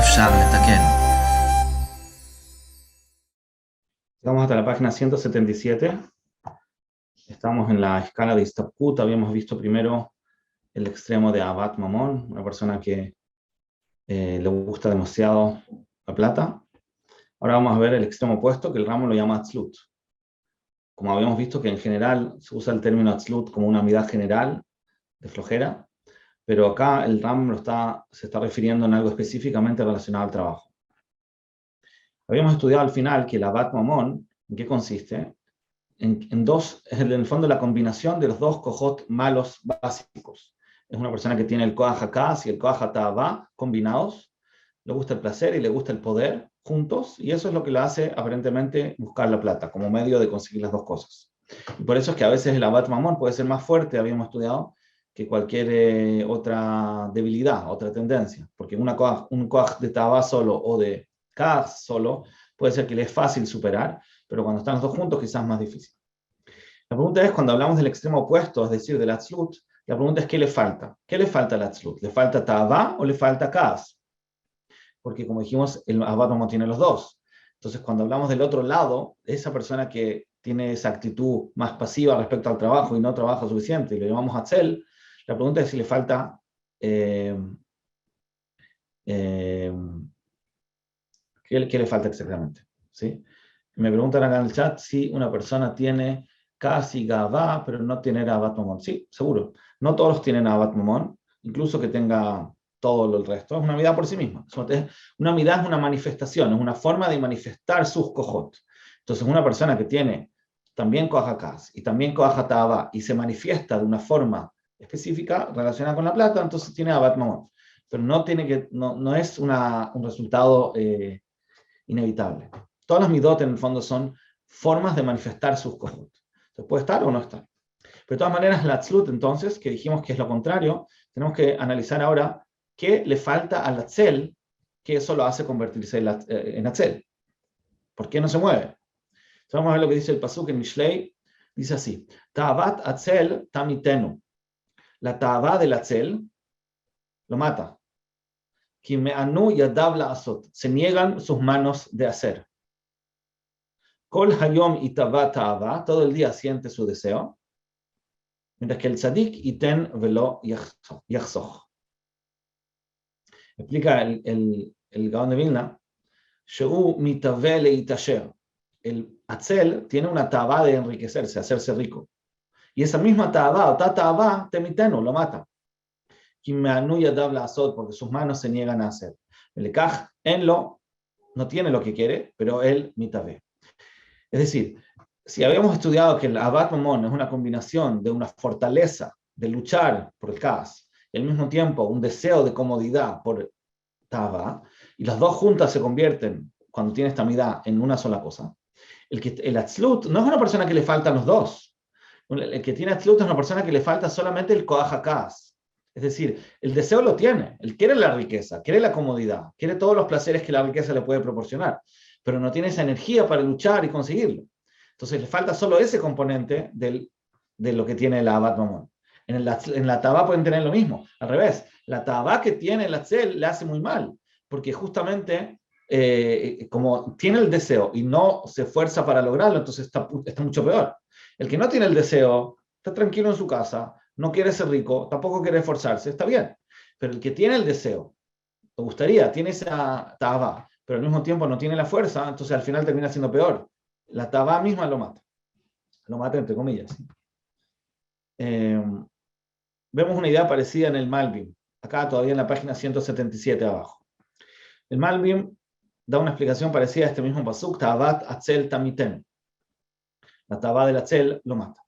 אפשר לתקן. Llegamos hasta la página 177. Estamos en la escala de Istapkut. Habíamos visto primero el extremo de Avat Mamón, una persona que le gusta demasiado la plata. Ahora vamos a ver el extremo opuesto, que el Ramo lo llama Atzlut. Como habíamos visto que en general se usa el término Atzlut como una amidad general de flojera, pero acá el Ram se está refiriendo en algo específicamente relacionado al trabajo. Habíamos estudiado al final que el Avat Mamón, ¿en qué consiste? Es en el fondo la combinación de los dos kohot malos básicos. Es una persona que tiene el Koach HaKas y el Koach HaTa'avah combinados, le gusta el placer y le gusta el poder juntos, y eso es lo que le hace aparentemente buscar la plata, como medio de conseguir las dos cosas. Y por eso es que a veces el Avat Mamón puede ser más fuerte, habíamos estudiado, que cualquier otra debilidad, otra tendencia, porque un Koach de Ta'avah solo o de Kas solo puede ser que le es fácil superar, pero cuando están los dos juntos quizás es más difícil. La pregunta es, cuando hablamos del extremo opuesto, es decir, del Atzlut, la pregunta es ¿qué le falta? ¿Qué le falta al Atzlut? ¿Le falta Ta'avah o le falta Kas? Porque como dijimos, el Avat Mamón tiene los dos. Entonces, cuando hablamos del otro lado, esa persona que tiene esa actitud más pasiva respecto al trabajo y no trabaja suficiente, y lo llamamos Atzel, la pregunta es si le falta ¿qué le falta exactamente? ¿Sí? Me preguntan acá en el chat si una persona tiene casi Gavá, pero no tiene Avat Mamón. Sí, seguro. No todos tienen Avat Mamón, incluso que tenga todo el resto. Es una amidad por sí misma. Una amidad es una manifestación, es una forma de manifestar sus kohot. Entonces, una persona que tiene también Koach HaKas y también Koach HaTa'avah y se manifiesta de una forma específica relacionada con la plata, entonces tiene Avat Mamón. Pero no es un resultado inevitable. Todas las midot en el fondo son formas de manifestar sus kohot. Entonces puede estar o no estar. Pero de todas maneras, la Atzlut, entonces, que dijimos que es lo contrario, tenemos que analizar ahora qué le falta al Atzel, que eso lo hace convertirse en Atzel. ¿Por qué no se mueve? Entonces vamos a ver lo que dice el Pasuk en Mishlei. Dice así: Ta'avat Atzel tamitenu. La Ta'avah del Atzel lo mata. Kime'anu yadav la'asot. Se niegan sus manos de hacer. Kol hayom itava ta'avah. Todo el día siente su deseo. Mientras que el tzadik iten velo yachzoch. Explica el Gaón de Vilna. Sheu mitave leitasher. El Atzel tiene una ta'avah de enriquecerse, hacerse rico. Y esa misma ta'avah, o ta'avah, temitenu, lo mata. Porque sus manos se niegan a hacer. El Kaj enlo no tiene lo que quiere, pero él mitave. Es decir, si habíamos estudiado que el Avat Mamón es una combinación de una fortaleza de luchar por el Kas y al mismo tiempo un deseo de comodidad por Ta'avah, y las dos juntas se convierten, cuando tiene esta amidad, en una sola cosa, el Atzlut no es una persona que le faltan los dos. El que tiene Atzlut es una persona que le falta solamente el Koach HaKas. Es decir, el deseo lo tiene, él quiere la riqueza, quiere la comodidad, quiere todos los placeres que la riqueza le puede proporcionar, pero no tiene esa energía para luchar y conseguirlo. Entonces le falta solo ese componente de lo que tiene el Avat Mamón. En la Ta'avah pueden tener lo mismo, al revés. La Ta'avah que tiene el Atzel le hace muy mal, porque justamente como tiene el deseo y no se esfuerza para lograrlo, entonces está mucho peor. El que no tiene el deseo, está tranquilo en su casa, no quiere ser rico, tampoco quiere esforzarse, está bien. Pero el que tiene el deseo, le gustaría, tiene esa Ta'avah, pero al mismo tiempo no tiene la fuerza, entonces al final termina siendo peor. La Ta'avah misma lo mata entre comillas. Vemos una idea parecida en el Malbim, acá todavía en la página 177 abajo. El Malbim da una explicación parecida a este mismo pasuk: Ta'avat Atzel tamiten. La Ta'avah del Atzel lo mata.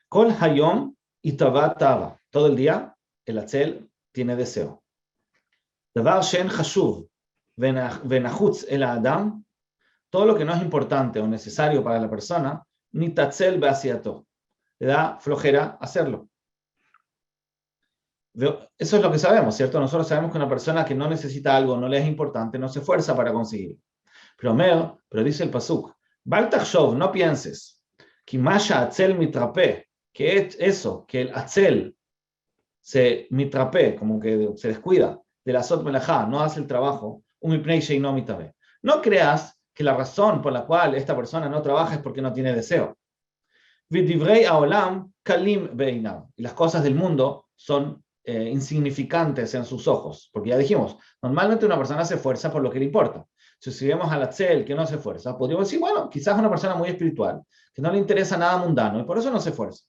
Kol hayom itavat ta'avah. Todo el día el Atzel tiene deseo. Davar shen chashuv venachutz el adam. Todo lo que no es importante o necesario para la persona, ni tatzel be'asiato. Le da flojera hacerlo. Eso es lo que sabemos, ¿cierto? Nosotros sabemos que una persona que no necesita algo, no le es importante, no se esfuerza para conseguirlo. Pero dice el pasuk: Bal tachshov, no pienses, ki masha atzel mitrape, que es eso, que el atzel se mitrape, como que se descuida, de la sot melajá, no hace el trabajo, No creas que la razón por la cual esta persona no trabaja es porque no tiene deseo. Y las cosas del mundo son insignificantes en sus ojos, porque ya dijimos, normalmente una persona se esfuerza por lo que le importa. Si vemos al Atzel que no se esfuerza, podríamos decir, bueno, quizás una persona muy espiritual, que no le interesa nada mundano y por eso no se esfuerza.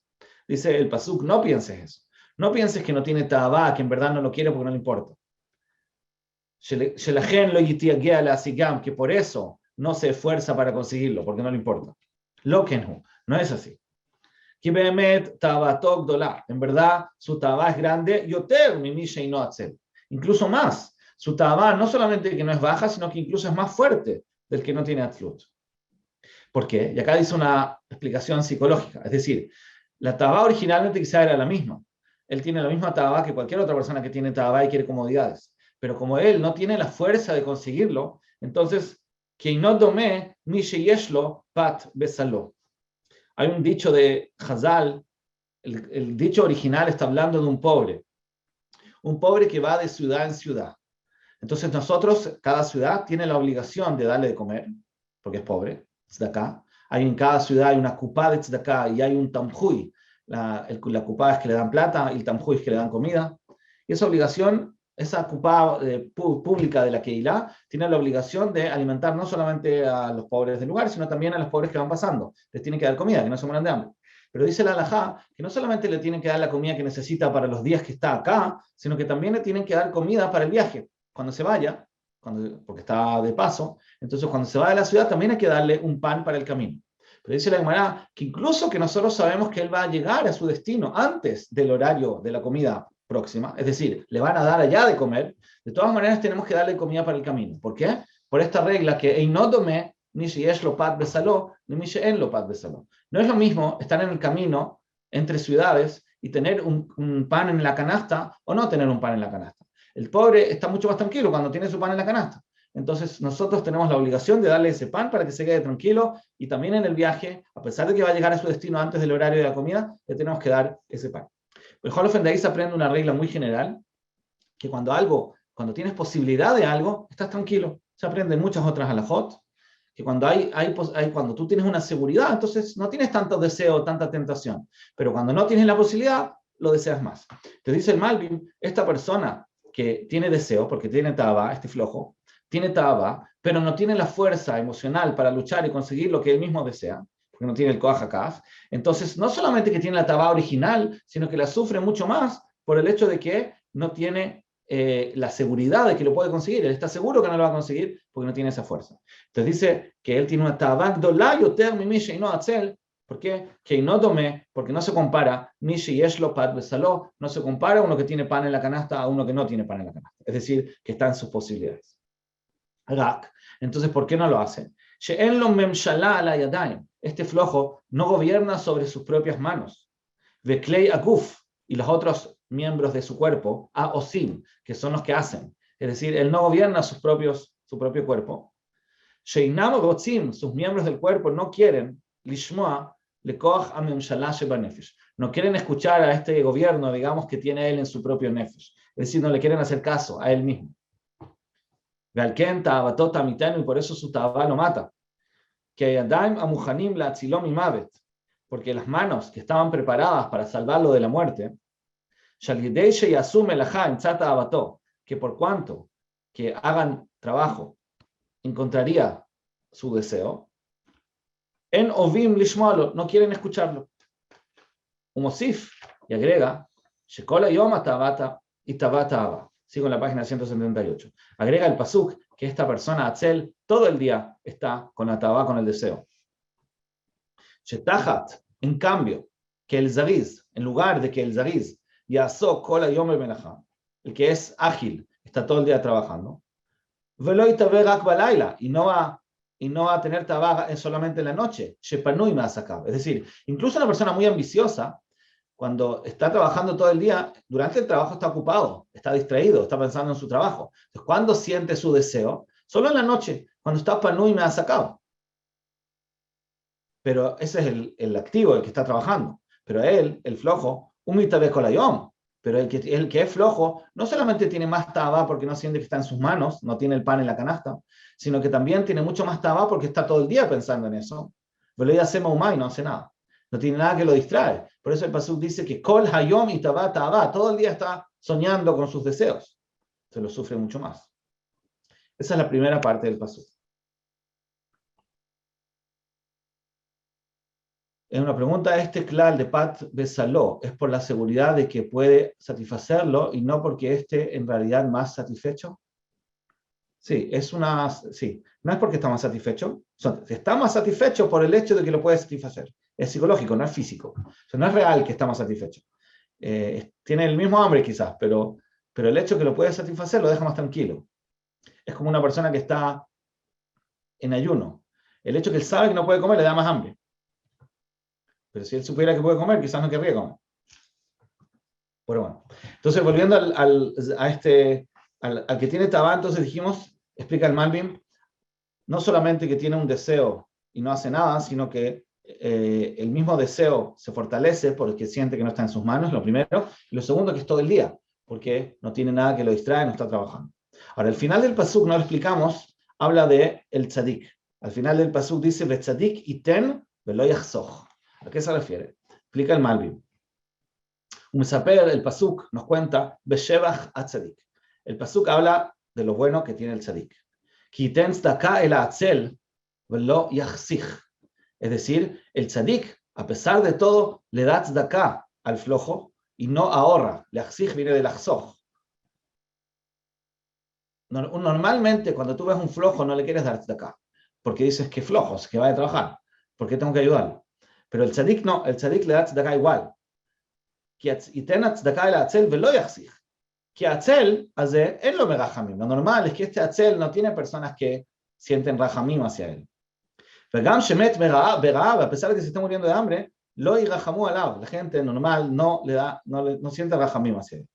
Dice el Pasuk, no pienses eso. No pienses que no tiene tabá, que en verdad no lo quiere porque no le importa. Que por eso no se esfuerza para conseguirlo, porque no le importa. Lo que no es así. En verdad, su tabá es grande, incluso más. Su tabá no solamente que no es baja, sino que incluso es más fuerte del que no tiene atlut. ¿Por qué? Y acá dice una explicación psicológica. Es decir, la tabá originalmente quizá era la misma. Él tiene la misma tabá que cualquier otra persona que tiene tabá y quiere comodidades. Pero como él no tiene la fuerza de conseguirlo, entonces, pat besalo. Hay un dicho de Hazal, el dicho original está hablando de un pobre que va de ciudad en ciudad. Entonces nosotros, cada ciudad tiene la obligación de darle de comer, porque es pobre, tzedakah. En cada ciudad hay una kupá de tzedakah y hay un tamjuy. La kupá es que le dan plata y el tamjuy es que le dan comida. Y esa obligación, esa kupá pública de la Keilah, tiene la obligación de alimentar no solamente a los pobres del lugar, sino también a los pobres que van pasando. Les tienen que dar comida, que no se mueran de hambre. Pero dice la halajá que no solamente le tienen que dar la comida que necesita para los días que está acá, sino que también le tienen que dar comida para el viaje. Cuando se vaya, porque está de paso, entonces cuando se va de la ciudad también hay que darle un pan para el camino. Pero dice la Gemara que incluso que nosotros sabemos que él va a llegar a su destino antes del horario de la comida próxima, es decir, le van a dar allá de comer, de todas maneras tenemos que darle comida para el camino. ¿Por qué? Por esta regla que Einodome ni sheyesh lo pat besaló, ni mi she'en lo pat besaló. No es lo mismo estar en el camino entre ciudades y tener un pan en la canasta o no tener un pan en la canasta. El pobre está mucho más tranquilo cuando tiene su pan en la canasta. Entonces nosotros tenemos la obligación de darle ese pan para que se quede tranquilo y también en el viaje, a pesar de que va a llegar a su destino antes del horario de la comida, le tenemos que dar ese pan. El Holofen de ahí se aprende una regla muy general, que cuando tienes posibilidad de algo, estás tranquilo. Se aprende en muchas otras halajot, que cuando tú tienes una seguridad, entonces no tienes tanto deseo, tanta tentación. Pero cuando no tienes la posibilidad, lo deseas más. Te dice el Malbim, esta persona que tiene deseo, porque tiene taba, este flojo, tiene taba, pero no tiene la fuerza emocional para luchar y conseguir lo que él mismo desea, porque no tiene el koach hakaf, entonces no solamente que tiene la taba original, sino que la sufre mucho más por el hecho de que no tiene la seguridad de que lo puede conseguir. Él está seguro que no lo va a conseguir porque no tiene esa fuerza. Entonces dice que él tiene una taba gdola yoter mimi sheino atzel. ¿Por qué? Porque no se compara, no se compara uno que tiene pan en la canasta a uno que no tiene pan en la canasta. Es decir, que está en sus posibilidades. Entonces, ¿por qué no lo hace? Este flojo no gobierna sobre sus propias manos. Y los otros miembros de su cuerpo, osim, que son los que hacen. Es decir, él no gobierna su propio cuerpo. Sus miembros del cuerpo no quieren lishmoa. No quieren escuchar a este gobierno, digamos, que tiene él en su propio nefesh. Es decir, no le quieren hacer caso a él mismo. Y por eso su tabá lo mata. Porque las manos que estaban preparadas para salvarlo de la muerte, que por cuanto que hagan trabajo, encontraría su deseo. En ovim lishmalo, no quieren escucharlo. Umosif, y agrega, shekola yoma tabata y tabata aba. Sigo en la página 178. Agrega el pasuk que esta persona, Atzel, todo el día está con la tabá, con el deseo. Shetachat, en cambio, que el zariz, en lugar de que el zariz, yasó kola yom melachá, el que es ágil, está todo el día trabajando, velo itabe rak balayla, y no va a tener tabá solamente en la noche, shepanui me ha sacado. Es decir, incluso una persona muy ambiciosa, cuando está trabajando todo el día, durante el trabajo está ocupado, está distraído, está pensando en su trabajo. Entonces, ¿cuándo siente su deseo? Solo en la noche, cuando está panui me ha sacado. Pero ese es el activo, el que está trabajando. Pero él, el flojo, umitabe kolayom, Pero el que es flojo no solamente tiene más taba porque no siente que está en sus manos, no tiene el pan en la canasta, sino que también tiene mucho más taba porque está todo el día pensando en eso. Pero ella hace maumá y no hace nada. No tiene nada que lo distrae. Por eso el pasuk dice que kol hayom y taba taba, todo el día está soñando con sus deseos. Se lo sufre mucho más. Esa es la primera parte del pasuk. En una pregunta, este klal de Pat Besaló es por la seguridad de que puede satisfacerlo y no porque esté en realidad más satisfecho. Sí, sí, no es porque está más satisfecho, está más satisfecho por el hecho de que lo puede satisfacer. Es psicológico, no es físico. O sea, no es real que está más satisfecho. Tiene el mismo hambre quizás, pero el hecho de que lo puede satisfacer lo deja más tranquilo. Es como una persona que está en ayuno. El hecho de que él sabe que no puede comer le da más hambre. Pero si él supiera que puede comer, quizás no querría comer. Pero bueno. Entonces, volviendo al que tiene tabá, entonces dijimos, explica el Malbim, no solamente que tiene un deseo y no hace nada, sino que el mismo deseo se fortalece porque siente que no está en sus manos, lo primero. Y lo segundo, que es todo el día, porque no tiene nada que lo distrae, no está trabajando. Ahora, el final del pasuk, no lo explicamos, habla de el tzadik. Al final del pasuk dice, "Betzadik iten velo yachzoch". ¿A qué se refiere? Explica el Malbim. El pasuk nos cuenta, Beshevach atzadik. El pasuk habla de lo bueno que tiene el tzadik. Kiten tzedakah el atzel velo yachzich. Es decir, el tzadik, a pesar de todo, le da tzedakah al flojo y no ahorra. Yachzich viene del achzoch. Normalmente, cuando tú ves un flojo, no le quieres dar tzedakah, porque dices que flojos, que vaya a trabajar, porque tengo que ayudarlo. Pero el tzadik no, el tzadik le da tzedakah igual. Que Atzel, él lo me rajamim. Lo normal es que este Atzel no tiene personas que sienten rajamim hacia él. A pesar de que se está muriendo de hambre, lo y rajamu alav. La gente normal no siente rajamim hacia él.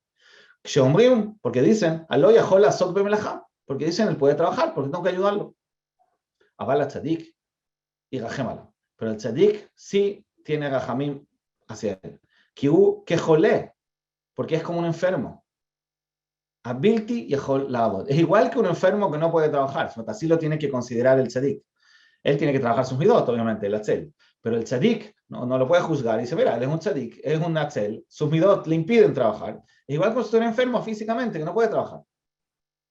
Porque dicen, alo yahola sok bemelacha, porque dicen, él puede trabajar, porque tengo que ayudarlo. Aval tzadik y rajem. Pero el tzadik sí tiene rajamim hacia él. Que jolé, porque es como un enfermo. Abilti yahol labod. Es igual que un enfermo que no puede trabajar, así lo tiene que considerar el tzadik. Él tiene que trabajar sus midot, obviamente, el atzel. Pero el tzadik no lo puede juzgar y dice, mira, él es un tzadik, es un atzel, sus midot le impiden trabajar. Es igual que un enfermo físicamente que no puede trabajar.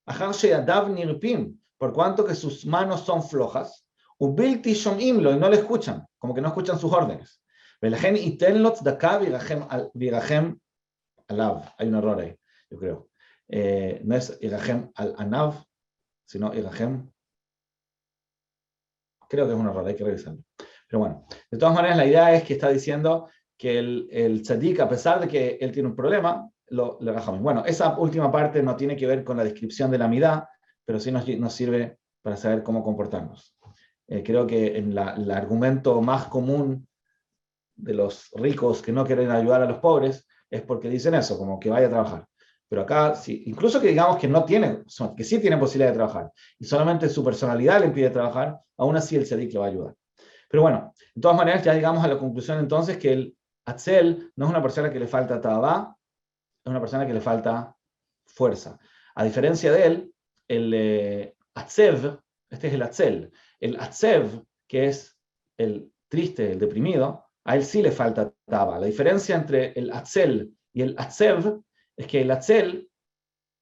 Achar sheyadav nirpim, por cuanto que sus manos son flojas, ubilti shomimlo, y no le escuchan, como que no escuchan sus órdenes. Hay un error ahí, yo creo. No es Irahem al-Anav, sino Irahem. Creo que es un error, hay que revisarlo. Pero bueno, de todas maneras, la idea es que está diciendo que el tzadik, a pesar de que él tiene un problema, le rajamos. Bueno, esa última parte no tiene que ver con la descripción de la midá, pero sí nos sirve para saber cómo comportarnos. Creo que el argumento más común de los ricos que no quieren ayudar a los pobres es porque dicen eso, como que vaya a trabajar. Pero acá, sí, incluso que digamos que que sí tiene posibilidad de trabajar y solamente su personalidad le impide trabajar, aún así el tzadik le va a ayudar. Pero bueno, de todas maneras ya llegamos a la conclusión entonces que el atzel no es una persona que le falta tabá, es una persona que le falta fuerza. A diferencia de él, el atzev, este es el atzel, el atzev, que es el triste, el deprimido, a él sí le falta taba. La diferencia entre el atzel y el atzev es que el atzel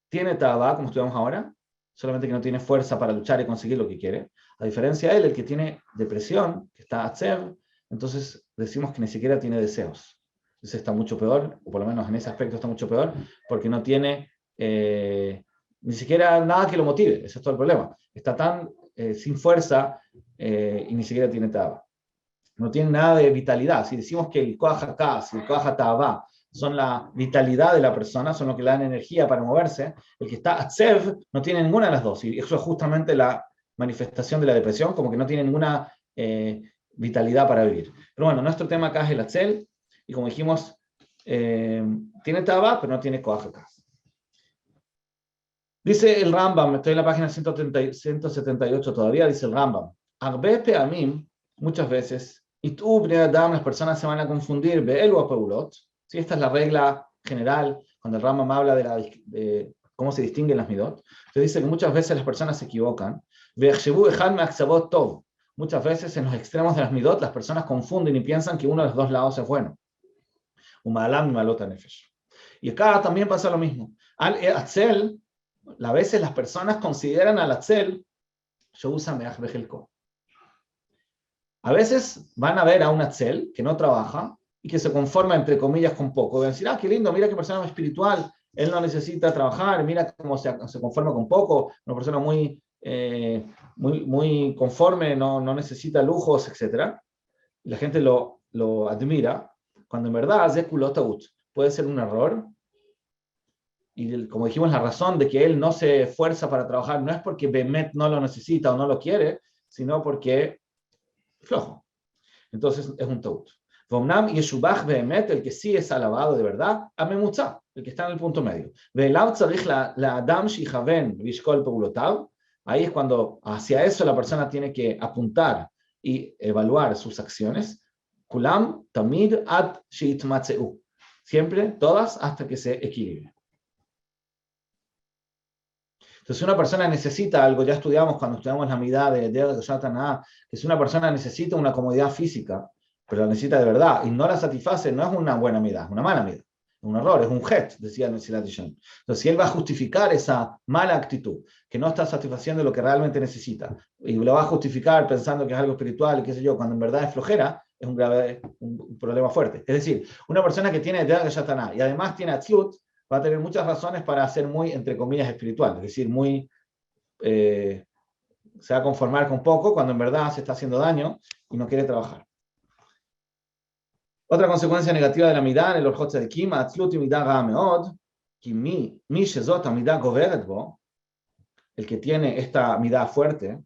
tiene taba, como estudiamos ahora, solamente que no tiene fuerza para luchar y conseguir lo que quiere. A diferencia de él, el que tiene depresión, que está atzev, entonces decimos que ni siquiera tiene deseos. Entonces está mucho peor, o por lo menos en ese aspecto está mucho peor, porque no tiene ni siquiera nada que lo motive. Ese es todo el problema. Está tan sin fuerza y ni siquiera tiene taba. No tiene nada de vitalidad. Si decimos que el koach hakas y el koach hatava son la vitalidad de la persona, son lo que le dan energía para moverse, el que está atzev no tiene ninguna de las dos. Y eso es justamente la manifestación de la depresión, como que no tiene ninguna vitalidad para vivir. Pero bueno, nuestro tema acá es el atzel, y como dijimos, tiene taba, pero no tiene koach hakas. Dice el Rambam, estoy en la página 178 todavía, dice el Rambam, Arbe peamim, muchas veces, y tú, las personas se van a confundir, be'elu a peulot, ¿sí? Esta es la regla general cuando el Rambam habla de cómo se distinguen las midot, se dice que muchas veces las personas se equivocan. Muchas veces en los extremos de las midot las personas confunden y piensan que uno de los dos lados es bueno. Y acá también pasa lo mismo. Al-Atzel, a veces las personas consideran al Atzel, a veces van a ver a un Atzel que no trabaja y que se conforma, entre comillas, con poco. Van a decir, qué lindo, mira qué persona más espiritual, él no necesita trabajar, mira cómo se conforma con poco, una persona muy conforme, no necesita lujos, etc. Y la gente lo admira, cuando en verdad puede ser un error. Y como dijimos, la razón de que él no se esfuerza para trabajar no es porque Bemet no lo necesita o no lo quiere, sino porque flojo. Entonces es un taut. Vomnam yeshubach behemet, el que sí es alabado de verdad, amemutza, el que está en el punto medio. Ve'elav tzarich la adam shichaven vishkol peulotav. Ahí es cuando hacia eso la persona tiene que apuntar y evaluar sus acciones. Kulam tamid ad sheitmatzeu. Siempre, todas, hasta que se equilibre. Entonces, si una persona necesita algo, ya estudiamos cuando estudiamos la midá de Yataná, que si una persona necesita una comodidad física, pero la necesita de verdad y no la satisface, no es una buena midá, es una mala midá, es un error, es un het, decía el Mesilat Yeshem. Entonces, si él va a justificar esa mala actitud, que no está satisfaciendo lo que realmente necesita, y lo va a justificar pensando que es algo espiritual y qué sé yo, cuando en verdad es flojera, es un problema fuerte. Es decir, una persona que tiene Yataná y además tiene Atzlut, va a tener muchas razones para ser muy, entre comillas, espiritual, es decir, se va a conformar con poco cuando en verdad se está haciendo daño y no quiere trabajar. Otra consecuencia negativa de la midá en el Orjot Tzadikim, Atzlut y midá ra meod, que mi shezot midá goveret bo, el que tiene esta midá fuerte,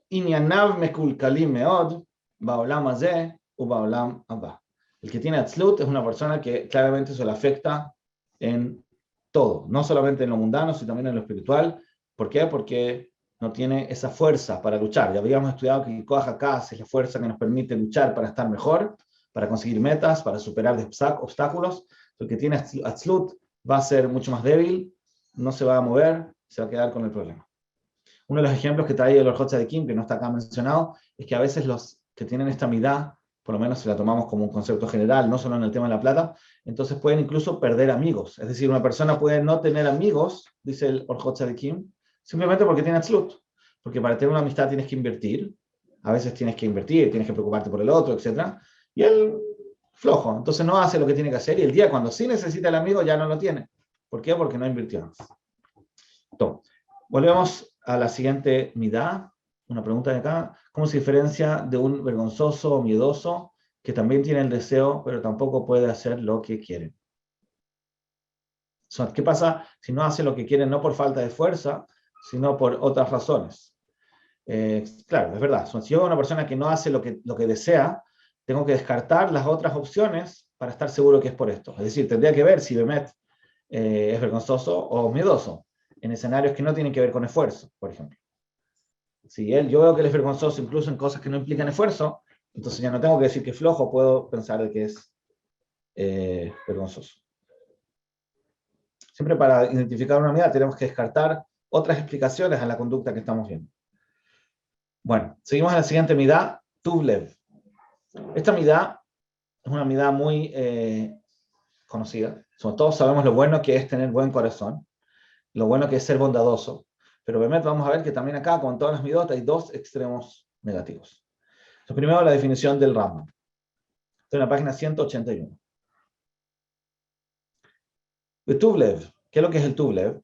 inyanav mekulkalim meod, baolam hazeh u baolam haba. El que tiene Atzlut es una persona que claramente se le afecta en todo, no solamente en lo mundano, sino también en lo espiritual. ¿Por qué? Porque no tiene esa fuerza para luchar. Ya habíamos estudiado que Koach HaKaas es la fuerza que nos permite luchar para estar mejor, para conseguir metas, para superar obstáculos. El que tiene Atzlut va a ser mucho más débil, no se va a mover, se va a quedar con el problema. Uno de los ejemplos que trae el Orjot Tzadikim, que no está acá mencionado, es que a veces los que tienen esta midá, por lo menos si la tomamos como un concepto general, no solo en el tema de la plata, entonces pueden incluso perder amigos. Es decir, una persona puede no tener amigos, dice el Orjot Tzadikim, simplemente porque tiene Atzlut. Porque para tener una amistad tienes que invertir, a veces tienes que invertir, tienes que preocuparte por el otro, etc. Y él, flojo, entonces no hace lo que tiene que hacer, y el día cuando sí necesita el amigo ya no lo tiene. ¿Por qué? Porque no invirtió. Entonces, volvemos a la siguiente midá. Una pregunta de acá, ¿cómo se diferencia de un vergonzoso o miedoso que también tiene el deseo, pero tampoco puede hacer lo que quiere? ¿Qué pasa si no hace lo que quiere no por falta de fuerza, sino por otras razones? Claro, es verdad. Si yo veo a una persona que no hace lo que desea, tengo que descartar las otras opciones para estar seguro que es por esto. Es decir, tendría que ver si Bemet es vergonzoso o miedoso, en escenarios que no tienen que ver con esfuerzo, por ejemplo. Si yo veo que él es vergonzoso incluso en cosas que no implican esfuerzo, entonces ya no tengo que decir que es flojo, puedo pensar de que es vergonzoso. Siempre para identificar una midá tenemos que descartar otras explicaciones a la conducta que estamos viendo. Bueno, seguimos a la siguiente midá, Tuvlev. Esta midá es una midá muy conocida. Todos sabemos lo bueno que es tener buen corazón, lo bueno que es ser bondadoso. Pero obviamente vamos a ver que también acá, como en todas las midot, hay dos extremos negativos. Entonces, primero la definición del Rambam. Estoy en la página 181. El Tuvlev, ¿qué es lo que es el Tuvlev?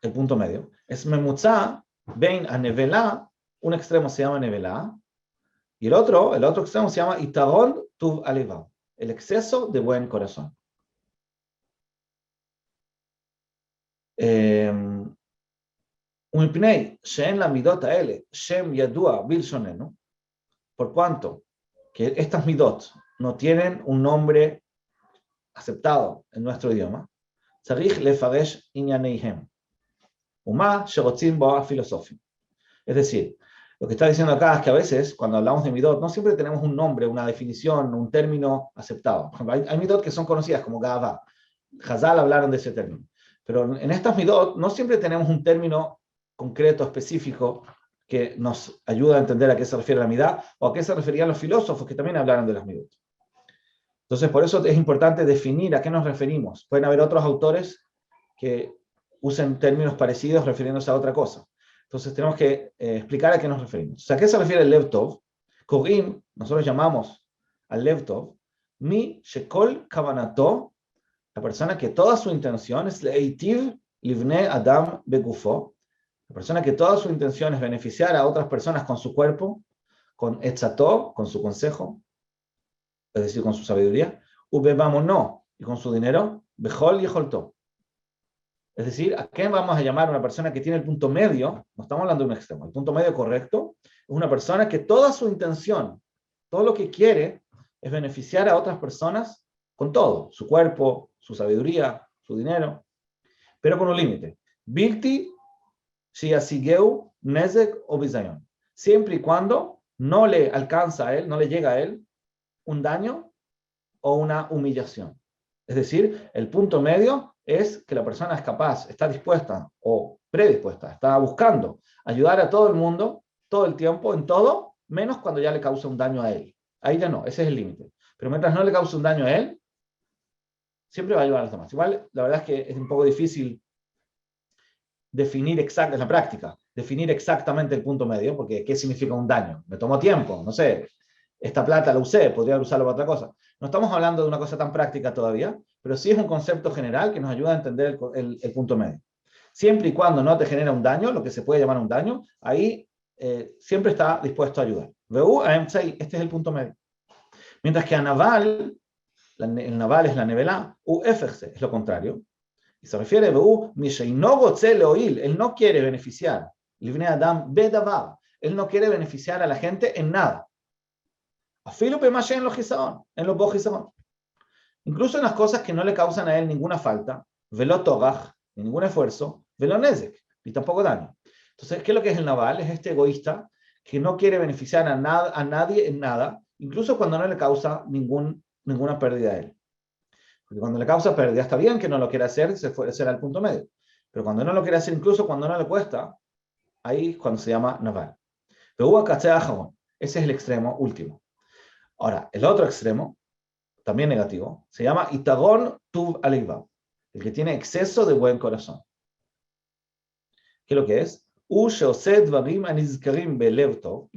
El punto medio. Es memutza, ven a nevelá, un extremo se llama nevelá, y el otro extremo se llama itaron tuv aleva, el exceso de buen corazón. Por cuanto que estas midot no tienen un nombre aceptado en nuestro idioma, es decir, lo que está diciendo acá es que a veces, cuando hablamos de midot, no siempre tenemos un nombre, una definición, un término aceptado. Por ejemplo, hay midot que son conocidas como Gavá. Hazal hablaron de ese término. Pero en estas midot no siempre tenemos un término concreto, específico, que nos ayuda a entender a qué se refiere la midá o a qué se referían los filósofos que también hablaron de las midot. Entonces, por eso es importante definir a qué nos referimos. Pueden haber otros autores que usen términos parecidos refiriéndose a otra cosa. Entonces, tenemos que explicar a qué nos referimos. O sea, ¿a qué se refiere el Lev Tov? Korim, nosotros llamamos al Lev Tov, mi shekol kavanato, la persona que toda su intención es leitiv livne adam begufo, la persona que toda su intención es beneficiar a otras personas con su cuerpo, con etzato, con su consejo, es decir, con su sabiduría, no, y con su dinero, bejol y jolto. Es decir, ¿a qué vamos a llamar a una persona que tiene el punto medio? No estamos hablando de un extremo. El punto medio correcto es una persona que toda su intención, todo lo que quiere, es beneficiar a otras personas con todo, su cuerpo, su sabiduría, su dinero, pero con un límite. Bilti, shiasigeu, nezek o bizayon. Siempre y cuando no le alcanza a él, no le llega a él un daño o una humillación. Es decir, el punto medio es que la persona es capaz, está dispuesta o predispuesta, está buscando ayudar a todo el mundo, todo el tiempo, en todo, menos cuando ya le causa un daño a él. Ahí ya no, ese es el límite. Pero mientras no le cause un daño a él, siempre va a ayudar a los demás. Igual, la verdad es que es un poco difícil definir en la práctica, definir exactamente el punto medio, porque ¿qué significa un daño? Me tomó tiempo, no sé, esta plata la usé, podría usarlo para otra cosa. No estamos hablando de una cosa tan práctica todavía, pero sí es un concepto general que nos ayuda a entender el punto medio. Siempre y cuando no te genera un daño, lo que se puede llamar un daño, ahí siempre está dispuesto a ayudar. Este es el punto medio. Mientras que a Naval, el Naval es la Nevelá, es lo contrario. Y se refiere a él no quiere beneficiar. Él no quiere beneficiar a la gente en nada. En los bojizón. Incluso en las cosas que no le causan a él ninguna falta, velo togach, ningún esfuerzo, velo nezek, y tampoco daño. Entonces, ¿qué es lo que es el Naval? Es este egoísta que no quiere beneficiar a nadie en nada, incluso cuando no le causa ninguna pérdida a él. Porque cuando le causa pérdida, está bien que no lo quiera hacer, será el punto medio. Pero cuando no lo quiere hacer, incluso cuando no le cuesta, ahí es cuando se llama Naval. Pero ese es el extremo último. Ahora, el otro extremo, también negativo, se llama Itagón Tuv Aleiva, el que tiene exceso de buen corazón. ¿Qué es lo que es? Las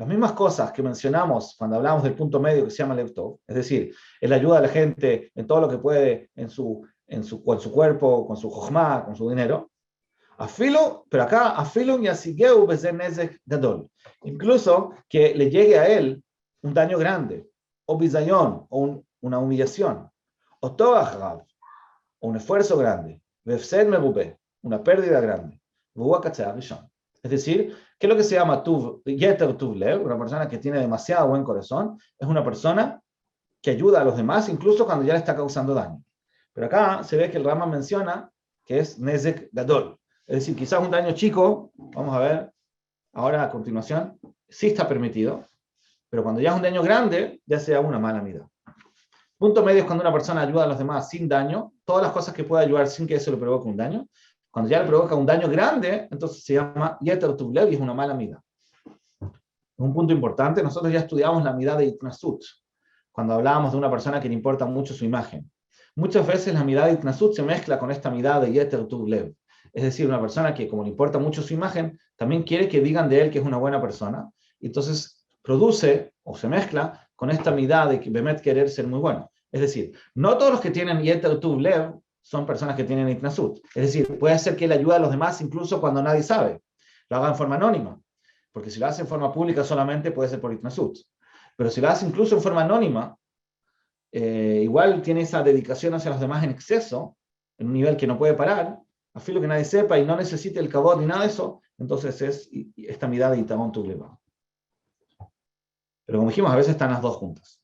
mismas cosas que mencionamos cuando hablamos del punto medio que se llama Lev Tov, es decir, él ayuda a la gente en todo lo que puede, con su cuerpo, con su jochma, con su dinero. Pero acá, incluso que le llegue a él un daño grande, o bizayón, o una humillación, o toach, o un esfuerzo grande, una pérdida grande. Es decir, ¿qué es lo que se llama Yeter Tuv Lev? Una persona que tiene demasiado buen corazón, es una persona que ayuda a los demás incluso cuando ya le está causando daño. Pero acá se ve que el Rama menciona que es Nezek Gadol. Es decir, quizás un daño chico, vamos a ver ahora a continuación, sí está permitido, pero cuando ya es un daño grande, ya sea una mala mida. Punto medio es cuando una persona ayuda a los demás sin daño, todas las cosas que puede ayudar sin que eso le provoque un daño. Cuando ya le provoca un daño grande, entonces se llama Yeter Tuv Lev y es una mala mida. Un punto importante, nosotros ya estudiamos la midá de Itnasut, cuando hablábamos de una persona que le importa mucho su imagen. Muchas veces la midá de Itnasut se mezcla con esta midá de Yeter Tuv Lev. Es decir, una persona que, como le importa mucho su imagen, también quiere que digan de él que es una buena persona. Y entonces produce o se mezcla con esta midá de que Bemet querer ser muy bueno. Es decir, no todos los que tienen Yeter Tuv Lev son personas que tienen Itnasut. Es decir, puede ser que él ayude a los demás incluso cuando nadie sabe. Lo haga en forma anónima. Porque si lo hace en forma pública solamente puede ser por Itnasut. Pero si lo hace incluso en forma anónima, igual tiene esa dedicación hacia los demás en exceso, en un nivel que no puede parar, a fin que nadie sepa y no necesite el kabod ni nada de eso, entonces es esta mirada de Itagón Tuv Lev. Pero como dijimos, a veces están las dos juntas.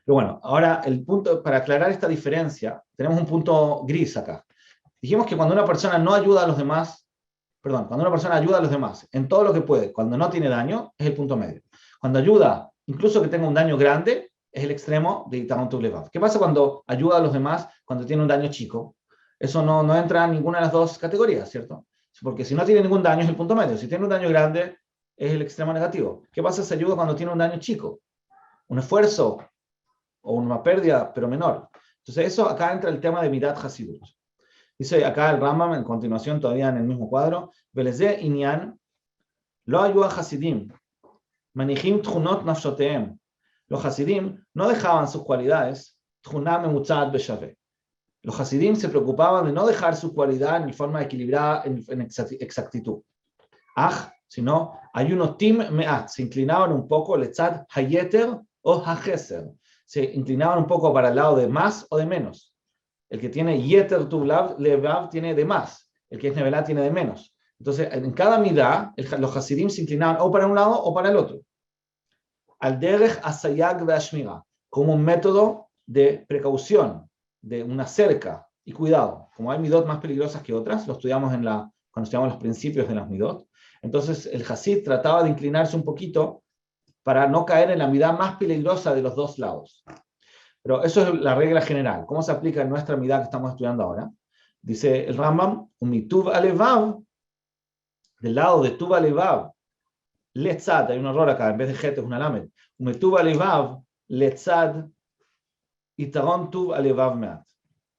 Pero bueno, ahora el punto, para aclarar esta diferencia, tenemos un punto gris acá. Dijimos que cuando una persona no ayuda a los demás, cuando una persona ayuda a los demás en todo lo que puede, cuando no tiene daño, es el punto medio. Cuando ayuda, incluso que tenga un daño grande, es el extremo de Yitaron Tuv Levav. ¿Qué pasa cuando ayuda a los demás cuando tiene un daño chico? Eso no entra en ninguna de las dos categorías, ¿cierto? Porque si no tiene ningún daño es el punto medio. Si tiene un daño grande es el extremo negativo. ¿Qué pasa si ayuda cuando tiene un daño chico? Un esfuerzo o una pérdida, pero menor. Entonces eso acá entra el tema de Midat Hasidut. Dice acá el Rambam, en continuación todavía en el mismo cuadro, Veleze Inyan, lo ayuda Hasidim, Manijim Tchunot Nafshoteem. Los Hasidim no dejaban sus cualidades, Tchuná Memutzat Beshave. Los Hasidim se preocupaban de no dejar su cualidad en forma equilibrada, en exactitud. Sino, hay unos tim me'at, se inclinaban un poco, letzad hayeter o hajeser. Se inclinaban un poco para el lado de más o de menos. El que tiene yeter tuv levav tiene de más, el que es nevelá tiene de menos. Entonces, en cada midá, los hasidim se inclinaban o para un lado o para el otro. Al derech asayag ve'ashmira, como un método de precaución, de una cerca y cuidado. Como hay midot más peligrosas que otras, lo estudiamos cuando estudiamos los principios de las midot. Entonces, el hasid trataba de inclinarse un poquito para no caer en la midá más peligrosa de los dos lados. Pero eso es la regla general. ¿Cómo se aplica en nuestra midá que estamos estudiando ahora? Dice el Rambam, umituv alevav, del lado de tuv alevav, letzad, hay un error acá, en vez de het es una lamed, umituv alevav, letzad, itaron tuv alevav meat.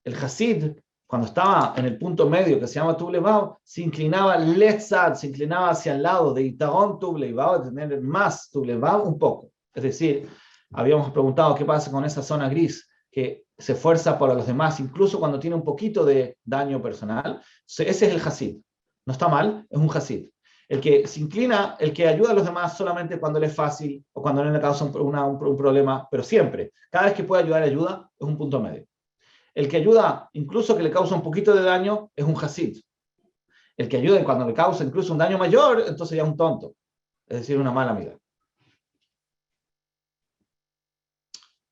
El hasid, cuando estaba en el punto medio que se llama tuv levav, se inclinaba letzad, se inclinaba hacia el lado de itaron tuv levav, de tener más tuv levav un poco. Es decir, habíamos preguntado qué pasa con esa zona gris que se esfuerza para los demás, incluso cuando tiene un poquito de daño personal. Ese es el hasid. No está mal, es un hasid. El que se inclina, el que ayuda a los demás solamente cuando le es fácil o cuando no le causa un problema, pero siempre, cada vez que puede ayudar, ayuda, es un punto medio. El que ayuda, incluso que le causa un poquito de daño, es un hasid. El que ayuda cuando le causa incluso un daño mayor, entonces ya es un tonto. Es decir, una mala amiga.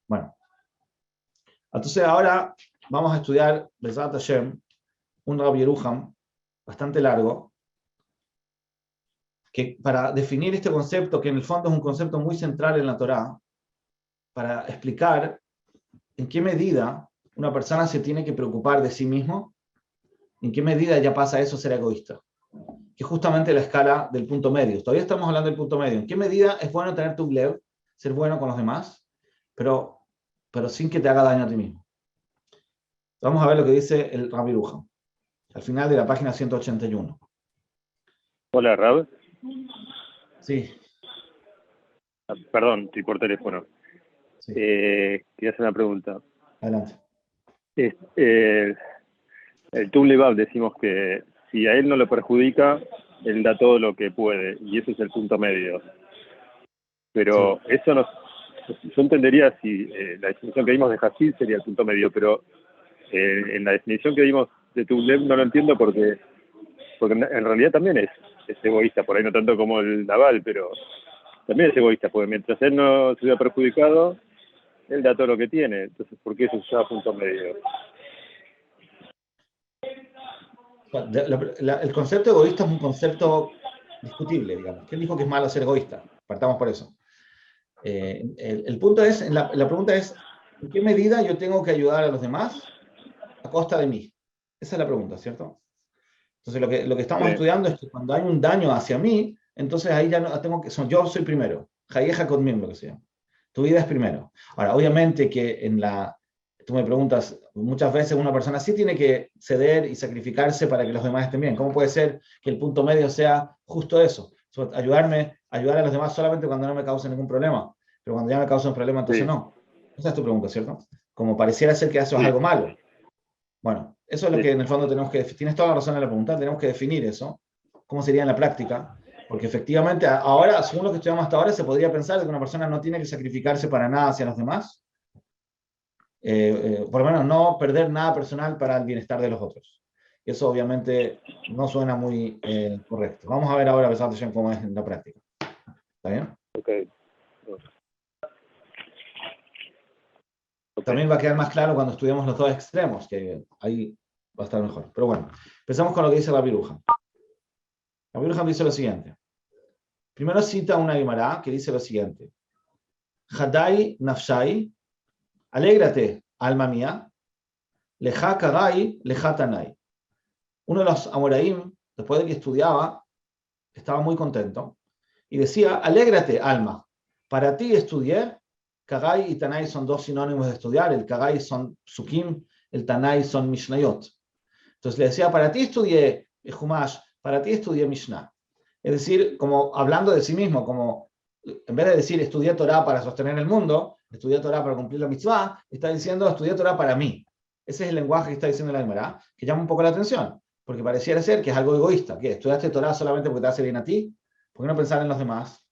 Bueno, entonces ahora vamos a estudiar Bezat Hashem, un Rabbi Yeruham bastante largo, que para definir este concepto, que en el fondo es un concepto muy central en la Torá, para explicar en qué medida una persona se tiene que preocupar de sí mismo, en qué medida ya pasa eso ser egoísta, que es justamente la escala del punto medio. Todavía estamos hablando del punto medio. ¿En qué medida es bueno tener tu lev, ser bueno con los demás, pero sin que te haga daño a ti mismo? Vamos a ver lo que dice el Rabbi Yeruham, al final de la página 181. Hola, Rab. Sí. Perdón, estoy por teléfono. Sí. Quería hacer una pregunta. Adelante. El Tum Levav decimos que si a él no lo perjudica, él da todo lo que puede, y eso es el punto medio. Pero sí, eso no... Yo entendería si la definición que dimos de Hasid sería el punto medio, pero en la definición que dimos de Tum Lev no lo entiendo porque en realidad también es egoísta, por ahí no tanto como el Naval, pero también es egoísta, porque mientras él no se vea perjudicado, él da todo lo que tiene. Entonces, ¿por qué eso se llama punto medio? El concepto egoísta es un concepto discutible, digamos. ¿Quién dijo que es malo ser egoísta? Partamos por eso. El punto es, la pregunta es, ¿en qué medida yo tengo que ayudar a los demás a costa de mí? Esa es la pregunta, ¿cierto? Entonces lo que estamos estudiando es que cuando hay un daño hacia mí, entonces ahí ya no tengo que... yo soy primero. Hayeja conmigo, lo que sea. Tu vida es primero. Ahora, obviamente que tú me preguntas, muchas veces una persona sí tiene que ceder y sacrificarse para que los demás estén bien. ¿Cómo puede ser que el punto medio sea justo eso? Ayudar a los demás solamente cuando no me cause ningún problema. Pero cuando ya me causa un problema, entonces no. Esa es tu pregunta, ¿cierto? Como pareciera ser que eso es algo malo. Bueno, eso es lo que en el fondo tenemos que definir. Tienes toda la razón en la pregunta, tenemos que definir eso. ¿Cómo sería en la práctica? Porque efectivamente, ahora, según lo que estudiamos hasta ahora, se podría pensar de que una persona no tiene que sacrificarse para nada hacia los demás. Por lo menos no perder nada personal para el bienestar de los otros. Y eso obviamente no suena muy correcto. Vamos a ver ahora, cómo es en la práctica. ¿Está bien? Okay. También va a quedar más claro cuando estudiemos los dos extremos, que ahí va a estar mejor. Pero bueno, empezamos con lo que dice Rabbi Yeruham. Rabbi Yeruham dice lo siguiente. Primero cita una Guimará que dice lo siguiente. Hadai nafshai, alégrate, alma mía, leja karai, leja tanai. Uno de los amoraim, después de que estudiaba, estaba muy contento y decía, alégrate, alma, para ti estudié. Kagai y Tanai son dos sinónimos de estudiar, el Kagai son Psukim, el Tanai son Mishnayot. Entonces le decía, para ti estudié Humash, para ti estudié Mishnah. Es decir, como hablando de sí mismo, como en vez de decir estudié Torah para sostener el mundo, estudié Torah para cumplir la mitzvah, está diciendo estudié Torah para mí. Ese es el lenguaje que está diciendo la Gemara, que llama un poco la atención, porque pareciera ser que es algo egoísta, que estudiaste Torah solamente porque te hace bien a ti, ¿por qué no pensar en los demás?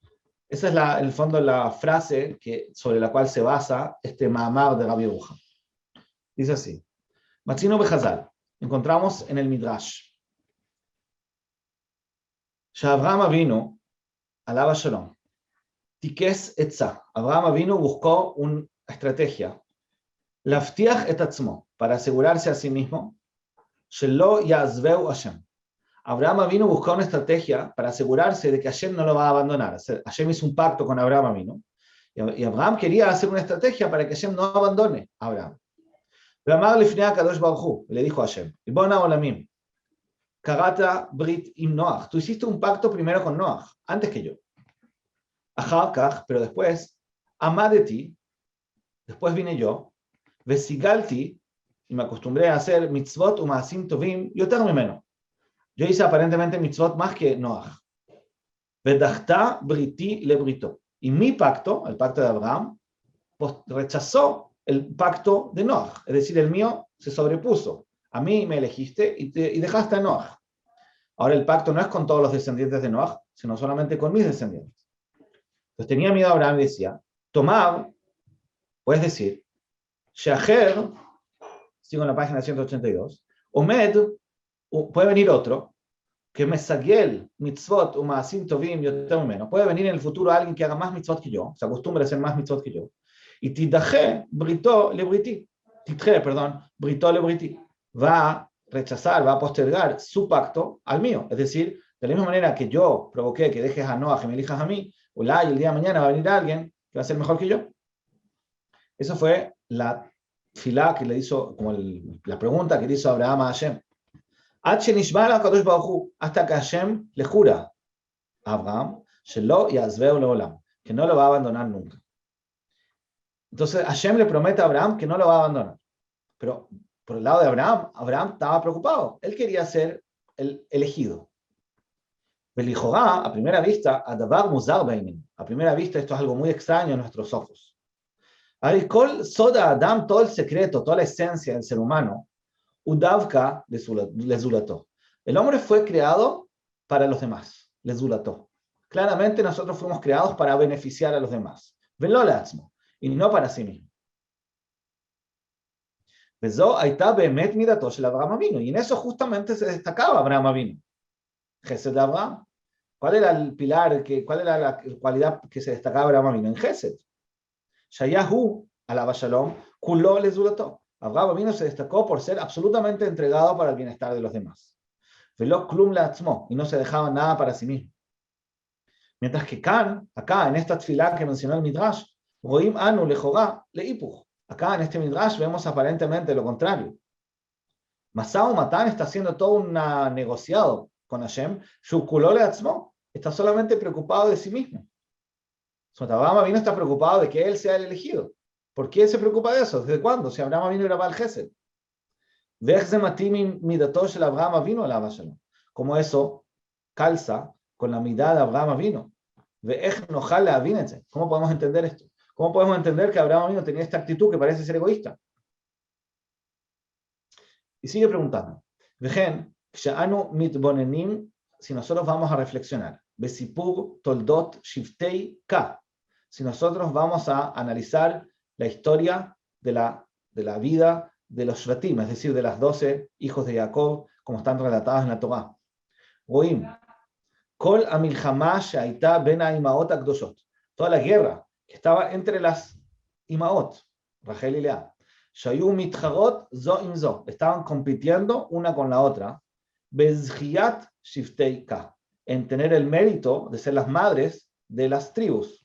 Esa es en el fondo la frase sobre la cual se basa este Ma'amar de Rabbi Yehuda. Dice así, Matzino Bechazal, encontramos en el Midrash, Abraham Avinu, alaba Shalom, Tikes Etza, Abraham Avinu buscó una estrategia, Laftiach et atzmo, para asegurarse a sí mismo, Shelo Yazveu Hashem. Abraham Avinu buscó una estrategia para asegurarse de que Hashem no lo va a abandonar. Hashem hizo un pacto con Abraham Avinu. Y Abraham quería hacer una estrategia para que Hashem no abandone a Abraham. Le dijo a Hashem, Ibona Olamim, Karata Brit im Noach. Tú hiciste un pacto primero con Noach, antes que yo. Aharkach, pero después, Amadeti, después vine yo, Vesigalti, y me acostumbré a hacer mitzvot umasim tovim, yoter mimeno. Yo hice aparentemente mitzvot más que Noach. Vedachta briti le brito. Y mi pacto, el pacto de Abraham, rechazó el pacto de Noach. Es decir, el mío se sobrepuso. A mí me elegiste y dejaste a Noach. Ahora el pacto no es con todos los descendientes de Noach, sino solamente con mis descendientes. Entonces tenía miedo a Abraham y decía, tomar, puedes decir, Shaher, sigo en la página 182, Omed, puede venir otro, que me sagiel mitzvot umasim tovim yoter mimeno. Puede venir en el futuro alguien que haga más mitzvot que yo, se acostumbre a hacer más mitzvot que yo. Y tidaje brito le briti. Tidje, perdón, brito le briti. Va a rechazar, va a postergar su pacto al mío. Es decir, de la misma manera que yo provoqué que dejes a Noah, que me elijas a mí, y el día de mañana va a venir alguien que va a ser mejor que yo. Esa fue la filá que le hizo, como la pregunta que le hizo Abraham a Hashem. Hasta que Hashem le jura a Abraham que no lo va a abandonar nunca. Entonces Hashem le promete a Abraham que no lo va a abandonar. Pero por el lado de Abraham, Abraham estaba preocupado. Él quería ser el elegido. A primera vista, a primera vista esto es algo muy extraño en nuestros ojos. Todo el secreto, toda la esencia del ser humano, Udavka lezulató. El hombre fue creado para los demás, lezulató. Claramente nosotros fuimos creados para beneficiar a los demás. Velo leatzmo, y no para sí mismo. Y en eso justamente se destacaba Abraham Avinu. Gesed de Abraham. ¿Cuál era el pilar, cuál era la cualidad que se destacaba Abraham Avinu? En Gesed. Shayahu, alaba Shalom, kulo lezulató. Abraham Avinu se destacó por ser absolutamente entregado para el bienestar de los demás. Velo klum leatzmo, y no se dejaba nada para sí mismo. Mientras que acá en esta tefilá que mencionó el Midrash, roim anu lejorá leipuch. Acá en este Midrash vemos aparentemente lo contrario. Masao Matán está haciendo todo un negociado con Hashem. Shukulo leatzmo, está solamente preocupado de sí mismo. Abraham Avinu está preocupado de que él sea el elegido. ¿Por qué se preocupa de eso? ¿Desde cuándo? Si Abraham Avinu era Baal Gesed. Como eso calza con la midá de Abraham Avinu. ¿Cómo podemos entender esto? ¿Cómo podemos entender que Abraham Avinu tenía esta actitud que parece ser egoísta? Y sigue preguntando. Si nosotros vamos a reflexionar, toldot shiftei ka, si nosotros vamos a analizar la historia de la vida de los Shvatim, es decir, de las 12 hijos de Jacob, como están relatados en la Torá. Goim, kol amilchama she'aita ben ha'ima'ot ha'kdoshot, toda la guerra que estaba entre las Imaot, Rachel y Lea, shayu mitcharot zo im zo, estaban compitiendo una con la otra, bezchiyat shiftei ka, en tener el mérito de ser las madres de las tribus.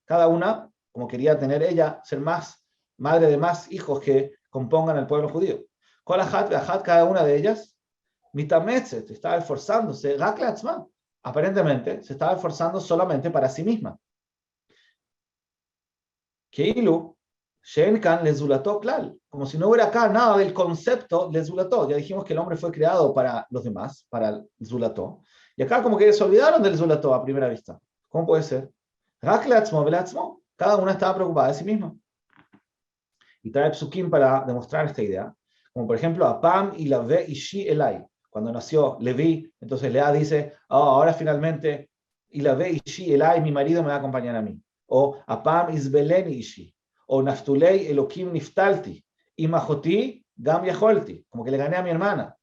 cada una, como quería tener ella, ser más madre de más hijos que compongan el pueblo judío. Cada una de ellas, mitametzet, estaba esforzándose, aparentemente se estaba esforzando solamente para sí misma. Keilu, Shenkan lezulató klal, como si no hubiera acá nada del concepto lezulató. Ya dijimos que el hombre fue creado para los demás, para el zulató. Y acá como que se olvidaron del zulató a primera vista. ¿Cómo puede ser? Cada una estaba preocupada de sí misma. Y trae psukim para demostrar esta idea. Como por ejemplo, Apam y la ve ishi elai. Cuando nació Leví, entonces Lea dice, oh, ahora finalmente, y la ve ishi elai, mi marido me va a acompañar a mí. O Apam isbeleni ishi. O Naftulei Elokim niftalti. Y Mahoti gam yacholti. Como que le gané a mi hermana.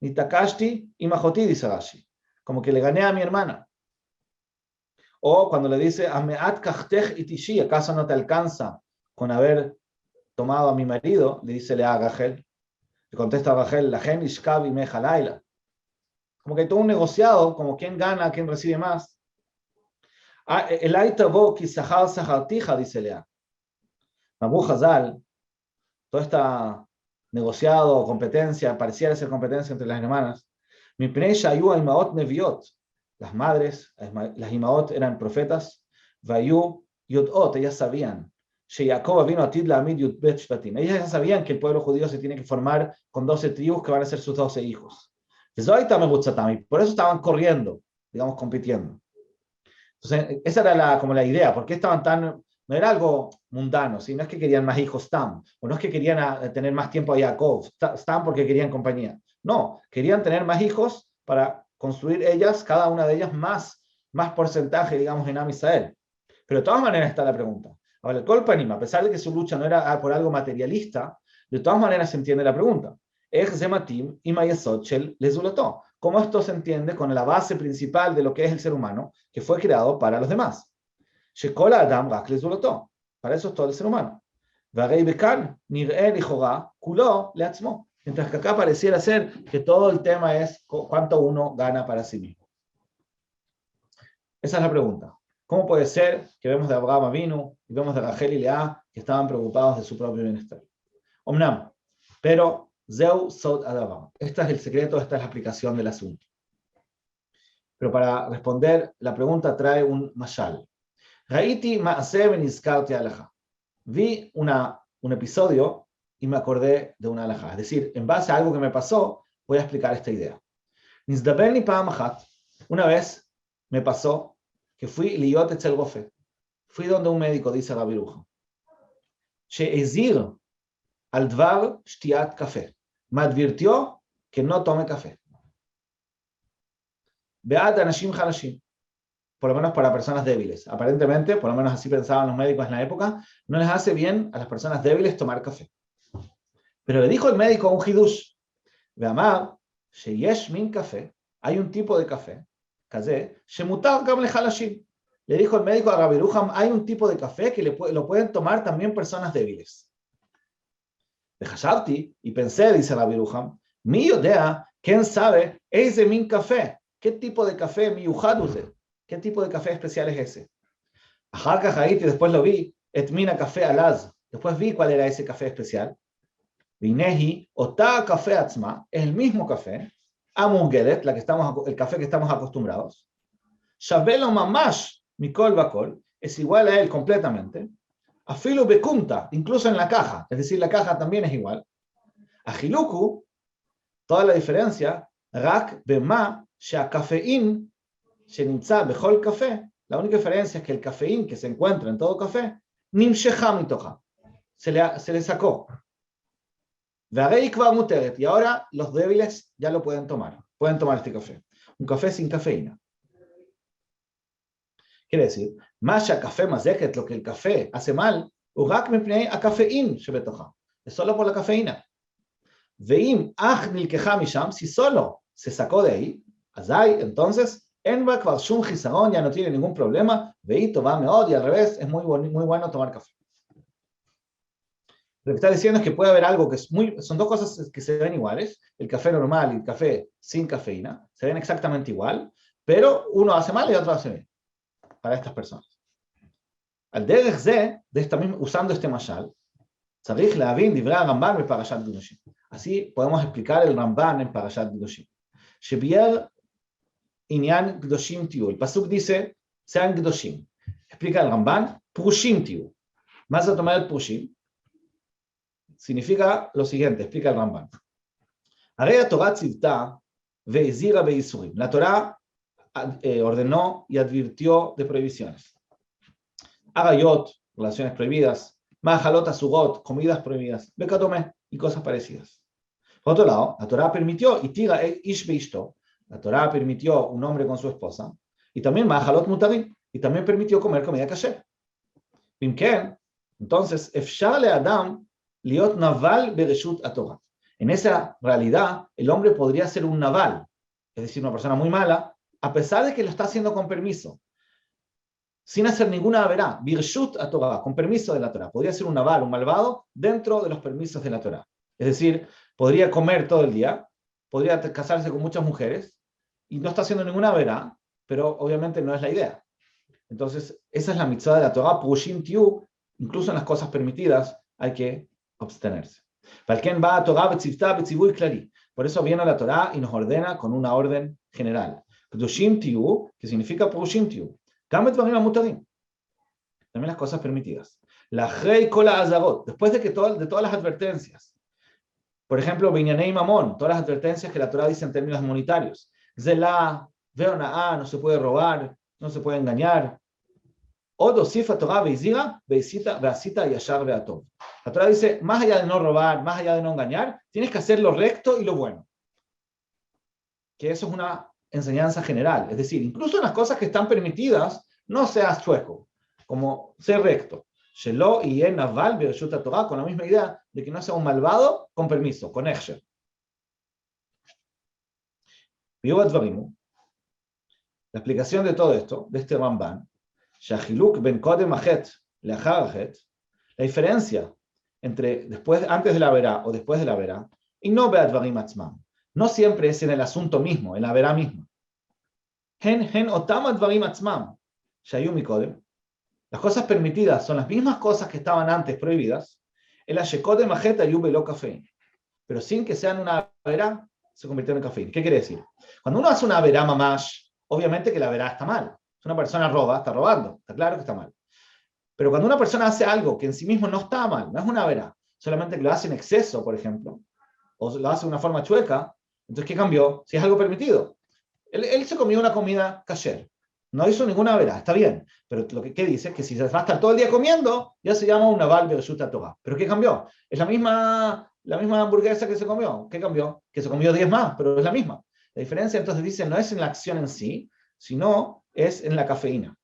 Nitakashti y Mahoti, dice Rashi. Como que le gané a mi hermana. O cuando le dice, Ameat kachtech itishi, ¿acaso no te alcanza con haber tomado a mi marido? Le dice Lea a Rachel. Le contesta a Rachel, la gen ishkav y mejalaila. Como que hay todo un negociado, como quién gana, quién recibe más. El aitabo kisahar sahartija, dice Lea. Abu Hazal, todo esta negociado, competencia, pareciera ser competencia entre las hermanas. Mi pneisha ayu imaot neviot. Las madres, las imaot eran profetas. Vayu yudot, ellas sabían. Jacob vino a Tidla Amid Yudbet Shvatim. Ellas ya sabían que el pueblo judío se tiene que formar con 12 tribus que van a ser sus 12 hijos. Y por eso estaban corriendo, digamos, compitiendo. Entonces, esa era como la idea. ¿Por qué estaban tan...? No era algo mundano, ¿sí? No es que querían más hijos Tam, o no es que querían tener más tiempo a Jacob, Tam porque querían compañía. No, querían tener más hijos para construir ellas, cada una de ellas, más porcentaje, digamos, en Am Israel. Pero de todas maneras está la pregunta. Ahora, el Kolpanim, a pesar de que su lucha no era por algo materialista, de todas maneras se entiende la pregunta. ¿Cómo esto se entiende con la base principal de lo que es el ser humano, que fue creado para los demás? Para eso es todo el ser humano. Mientras que acá pareciera ser que todo el tema es cuánto uno gana para sí mismo. Esa es la pregunta. ¿Cómo puede ser que vemos de Abraham Avinu y vemos de Rachel y Lea que estaban preocupados de su propio bienestar? Omnam, pero Zeu Sod Adavam. Este es el secreto, esta es la explicación del asunto. Pero para responder la pregunta trae un mashal. Raiti ma'aseh benizkarti alajá. Vi un episodio y me acordé de una alajá. Es decir, en base a algo que me pasó, voy a explicar esta idea. Nizdaberni pa'am achat. Una vez me pasó que fui liot etzel rofe. Fui donde un médico, dice Rabbi Ruja. She'ezir al dvar shtiat café. Me advirtió que no tome café. Beat anashim halashim. Por lo menos para personas débiles. Aparentemente, por lo menos así pensaban los médicos en la época, no les hace bien a las personas débiles tomar café. Pero le dijo el médico a un hidush, ve'amar, sheyesh min café, hay un tipo de café, kazé, shemutar gam lehalashim. Le dijo el médico a Rabbi Ruham, hay un tipo de café que lo pueden tomar también personas débiles. Vejashabti, y pensé, dice Rabbi Ruham, mi yodea, ¿quién sabe? Ese min café. ¿Qué tipo de café mi yuhaduse? ¿Qué tipo de café especial es ese? Y después lo vi, etmina café alaz. Después vi cuál era ese café especial. Vinehi, ota café atzma, es el mismo café. Amungedet, el café que estamos acostumbrados. Shabelo mamash, mikol bakol, es igual a él completamente. Afilu bekunta, incluso en la caja, es decir, la caja también es igual. Ajiluku, toda la diferencia, rak bema, sha cafeín, café, la única diferencia es que el cafeín que se encuentra en todo café, se le sacó. Y ahora los débiles ya lo pueden tomar este café. Un café sin cafeína. Quiere decir, Masha café más lo que el café hace mal, a cafeín, es solo por la cafeína. Veim si solo se sacó de ahí, entonces ya no tiene ningún problema, y al revés, es muy bueno tomar café. Lo que está diciendo es que puede haber algo que son dos cosas que se ven iguales, el café normal y el café sin cafeína, se ven exactamente igual, pero uno hace mal y otro hace bien, para estas personas. Al derech ze, usando este mashal, tzarich lehavin divrei Rambam en Parashat Kedoshim. Así podemos explicar el Ramban en Parashat Kedoshim. Shebier inyan Kedoshim tiu. El pasuk dice, sean Kedoshim. Explica el Ramban, Prushim tiu. Más a tomar el Prushim significa lo siguiente, explica el Ramban. Harei HaTorah tzivta ve'ezira be'isurim. La Torah ordenó y advirtió de prohibiciones. Arayot, relaciones prohibidas. Mahalot asurot, comidas prohibidas. Bekadome, y cosas parecidas. Por otro lado, la Torah permitió, y tira ish beishto, la Torah permitió un hombre con su esposa, y también mahalot mutarim, y también permitió comer comida kasher. Bimken, entonces, efshar le Adam liot naval bereshut HaTorah. En esa realidad, el hombre podría ser un naval, es decir, una persona muy mala, a pesar de que lo está haciendo con permiso, sin hacer ninguna averá, birshut HaTorah, con permiso de la Torah. Podría ser un naval, un malvado, dentro de los permisos de la Torah. Es decir, podría comer todo el día, podría casarse con muchas mujeres, y no está haciendo ninguna averá, pero obviamente no es la idea. Entonces, esa es la mitzvah de la Torah, Prushim tiu, incluso en las cosas permitidas hay que abstenerse. Por eso viene la Torah y nos ordena con una orden general. Kedoshim tiu, que significa Prushim tiu. También las cosas permitidas. La Rey Kola Azarot, después de todas las advertencias. Por ejemplo, Binyanei Mamón, todas las advertencias que la Torah dice en términos monetarios. Zelá, Veonaá, no se puede robar, no se puede engañar. Odo Sifa Torah Beizira, Beasita Yashar Beatov. La Torah dice, más allá de no robar, más allá de no engañar, tienes que hacer lo recto y lo bueno. Que eso es una enseñanza general. Es decir, incluso en las cosas que están permitidas, no seas chueco, como ser recto. Shelo y naval bereshut HaTorah, con la misma idea de que no sea un malvado con permiso, con hechsher. La explicación de todo esto, de este Ramban, Shahiluk ben Kodem Achet leachar Achet, la diferencia entre antes de la verá o después de la verá, y no beadvarim atzmam, no siempre es en el asunto mismo, en la verá misma. Hen otam advarim atzmam, shayu mikodem. Las cosas permitidas son las mismas cosas que estaban antes prohibidas, el ashekodem achet ayu belo kafein, pero sin que sean una verá, se convirtieron en cafeína. ¿Qué quiere decir? Cuando uno hace una verá mamash, obviamente que la verá está mal. Si una persona roba, está robando, está claro que está mal. Pero cuando una persona hace algo que en sí mismo no está mal, no es una verá, solamente que lo hace en exceso, por ejemplo, o lo hace de una forma chueca, entonces ¿qué cambió? Si es algo permitido. Él se comió una comida kasher, no hizo ninguna verá, está bien, pero ¿qué dice? Que si se va a estar todo el día comiendo, ya se llama un naval bereshut HaTorah. ¿Pero qué cambió? Es la misma hamburguesa que se comió. ¿Qué cambió? Que se comió 10 más, pero es la misma. La diferencia entonces dice no es en la acción en sí, sino es en la cafeína.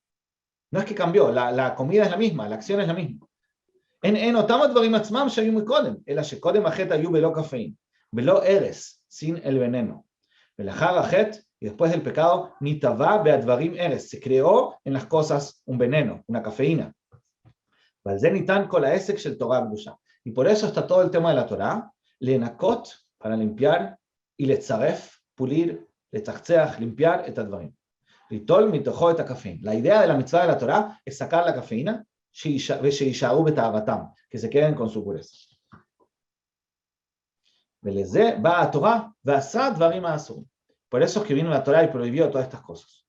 No es que cambió, la comida es la misma, la acción es la misma. En otamat dvarim atzmam shayu mikodem, ela shekodem achet ayu belo cafeín, belo eres, sin el veneno. Belachar achet, y después del pecado, nitavá beadvarim eres, se creó en las cosas un veneno, una cafeína. Valzenitan kol haesek shel Torah kedusha. Y por eso está todo el tema de la Torah, lenakot, para limpiar, y letzaref, pulir, letzartzeach, limpiar, et advarim. Ritol mitojo et cafeína. La idea de la mitzvah de la Torah es sacar la cafeína, que se queden con su pureza. Por eso es que vino la Torah y prohibió todas estas cosas.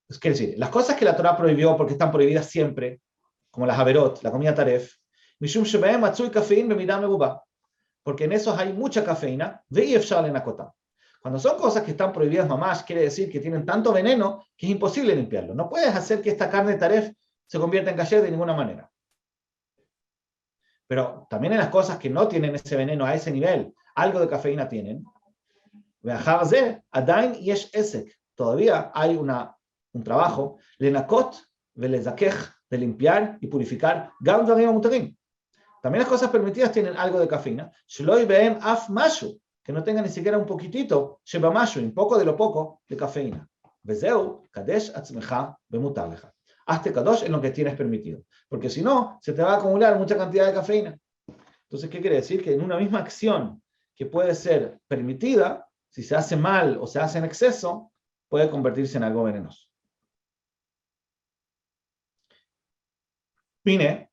Es decir, las cosas que la Torah prohibió porque están prohibidas siempre, como las averot, la comida taref, porque en esos hay mucha cafeína, cuando son cosas que están prohibidas mamash, quiere decir que tienen tanto veneno que es imposible limpiarlo. No puedes hacer que esta carne taref se convierta en kasher de ninguna manera. Pero también en las cosas que no tienen ese veneno a ese nivel, algo de cafeína tienen. Todavía hay un trabajo, de limpiar y purificar. También las cosas permitidas tienen algo de cafeína. Que no tenga ni siquiera un poquitito, un poco de lo poco de cafeína. Hazte kadosh en lo que tienes permitido. Porque si no, se te va a acumular mucha cantidad de cafeína. Entonces, ¿qué quiere decir? Que en una misma acción que puede ser permitida, si se hace mal o se hace en exceso, puede convertirse en algo venenoso. Mire,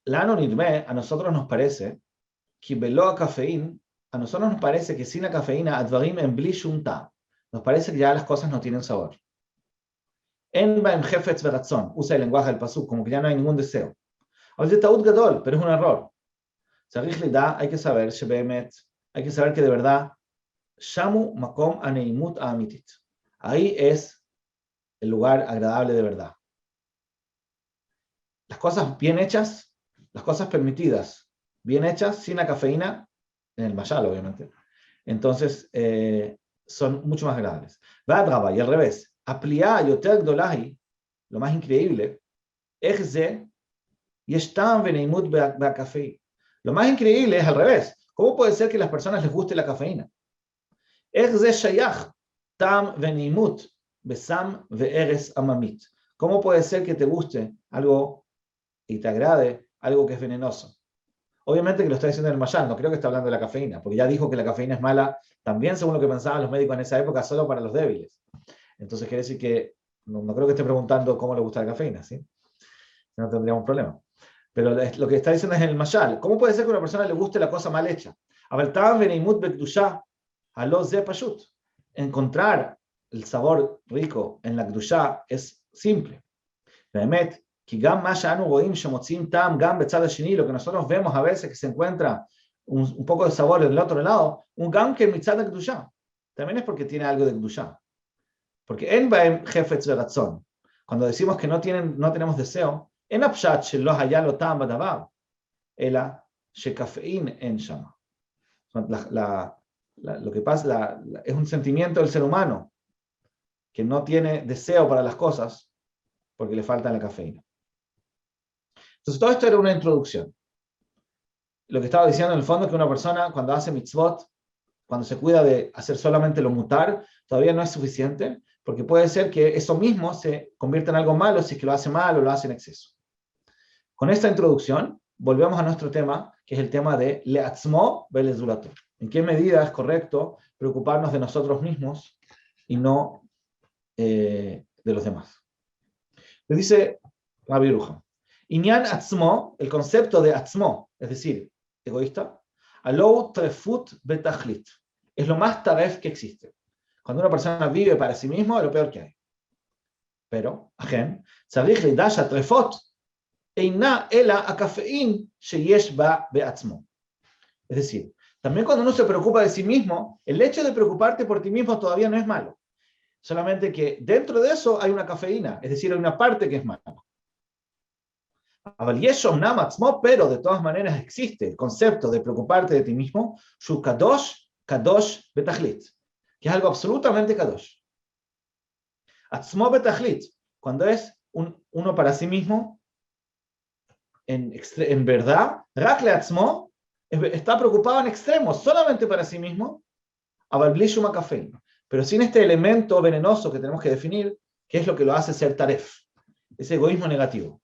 Lano Nirme, a nosotros nos parece que velo cafeína, a nosotros nos parece que sin la cafeína, advarim en bli shum ta'am, nos parece que ya las cosas no tienen sabor. En baem jefetz veratzon, usa el lenguaje del pasuk, como que ya no hay ningún deseo. Al de taut gadol, pero es un error. Tzarich lida, hay que saber, shebemet, hay que saber que de verdad, shamu makom aneimut amitit. Ahí es el lugar agradable de verdad. Las cosas bien hechas, las cosas permitidas, bien hechas, sin la cafeína, en el mayal, obviamente, entonces son mucho más agradables. Y al revés, apliá yoter gdolahi, lo más increíble, ejze yeshtam veneimut be'akafei. Lo más increíble es al revés. ¿Cómo puede ser que a las personas les guste la cafeína? Ejze shayach tam veneimut besam ve'eres amamit. ¿Cómo puede ser que te guste algo y te agrade algo que es venenoso? Obviamente que lo está diciendo en el mayal, no creo que está hablando de la cafeína, porque ya dijo que la cafeína es mala, también según lo que pensaban los médicos en esa época, solo para los débiles. Entonces quiere decir que no creo que esté preguntando cómo le gusta la cafeína, ¿sí? No tendríamos problema. Pero lo que está diciendo es en el mayal. ¿Cómo puede ser que a una persona le guste la cosa mal hecha? Encontrar el sabor rico en la kdusha es simple. Lo que nosotros vemos a veces que se encuentra un poco de sabor del otro lado, un gam que mitzad de kdusha, también es porque tiene algo de kdusha. Porque en baem jefetz veratzon, cuando decimos que no tenemos deseo, en apshat shelo hayalo tam badavar, ela shekafein en shama. Lo que pasa es un sentimiento del ser humano que no tiene deseo para las cosas porque le falta la cafeína. Entonces, todo esto era una introducción. Lo que estaba diciendo en el fondo es que una persona cuando hace mitzvot, cuando se cuida de hacer solamente lo mutar, todavía no es suficiente, porque puede ser que eso mismo se convierta en algo malo si es que lo hace mal o lo hace en exceso. Con esta introducción, volvemos a nuestro tema, que es el tema de leatzmo velezulato. ¿En qué medida es correcto preocuparnos de nosotros mismos y no de los demás? Le dice Rabbi Yeruja, Inyan atzmo, el concepto de atzmo, es decir, egoísta, alou trefut betachlit, es lo más taref que existe. Cuando una persona vive para sí mismo, es lo peor que hay. Pero, ajen, tzarich leidasha trefot, eina ela akafein sheyesh ba beatzmo. Es decir, también cuando uno se preocupa de sí mismo, el hecho de preocuparte por ti mismo todavía no es malo. Solamente que dentro de eso hay una cafeína, es decir, hay una parte que es mala. Pero de todas maneras existe el concepto de preocuparte de ti mismo, shu kadosh betachlit, que es algo absolutamente kadosh. Atzmo betachlit, cuando es uno para sí mismo, en verdad, rakle atzmo, está preocupado en extremo, solamente para sí mismo, avalblishuma cafeína. Pero sin este elemento venenoso que tenemos que definir, que es lo que lo hace ser taref, ese egoísmo negativo.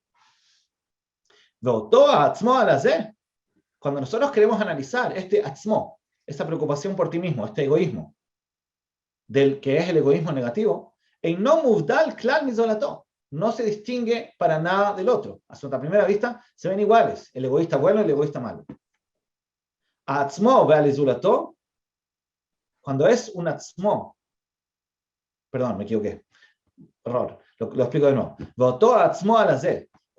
Cuando nosotros queremos analizar este atzmo, esta preocupación por ti mismo, este egoísmo, del que es el egoísmo negativo, no se distingue para nada del otro. A su primera vista se ven iguales, el egoísta bueno y el egoísta malo. Atzmo ve'alizulato, cuando es un atzmo, perdón, me equivoqué, error, lo explico de nuevo.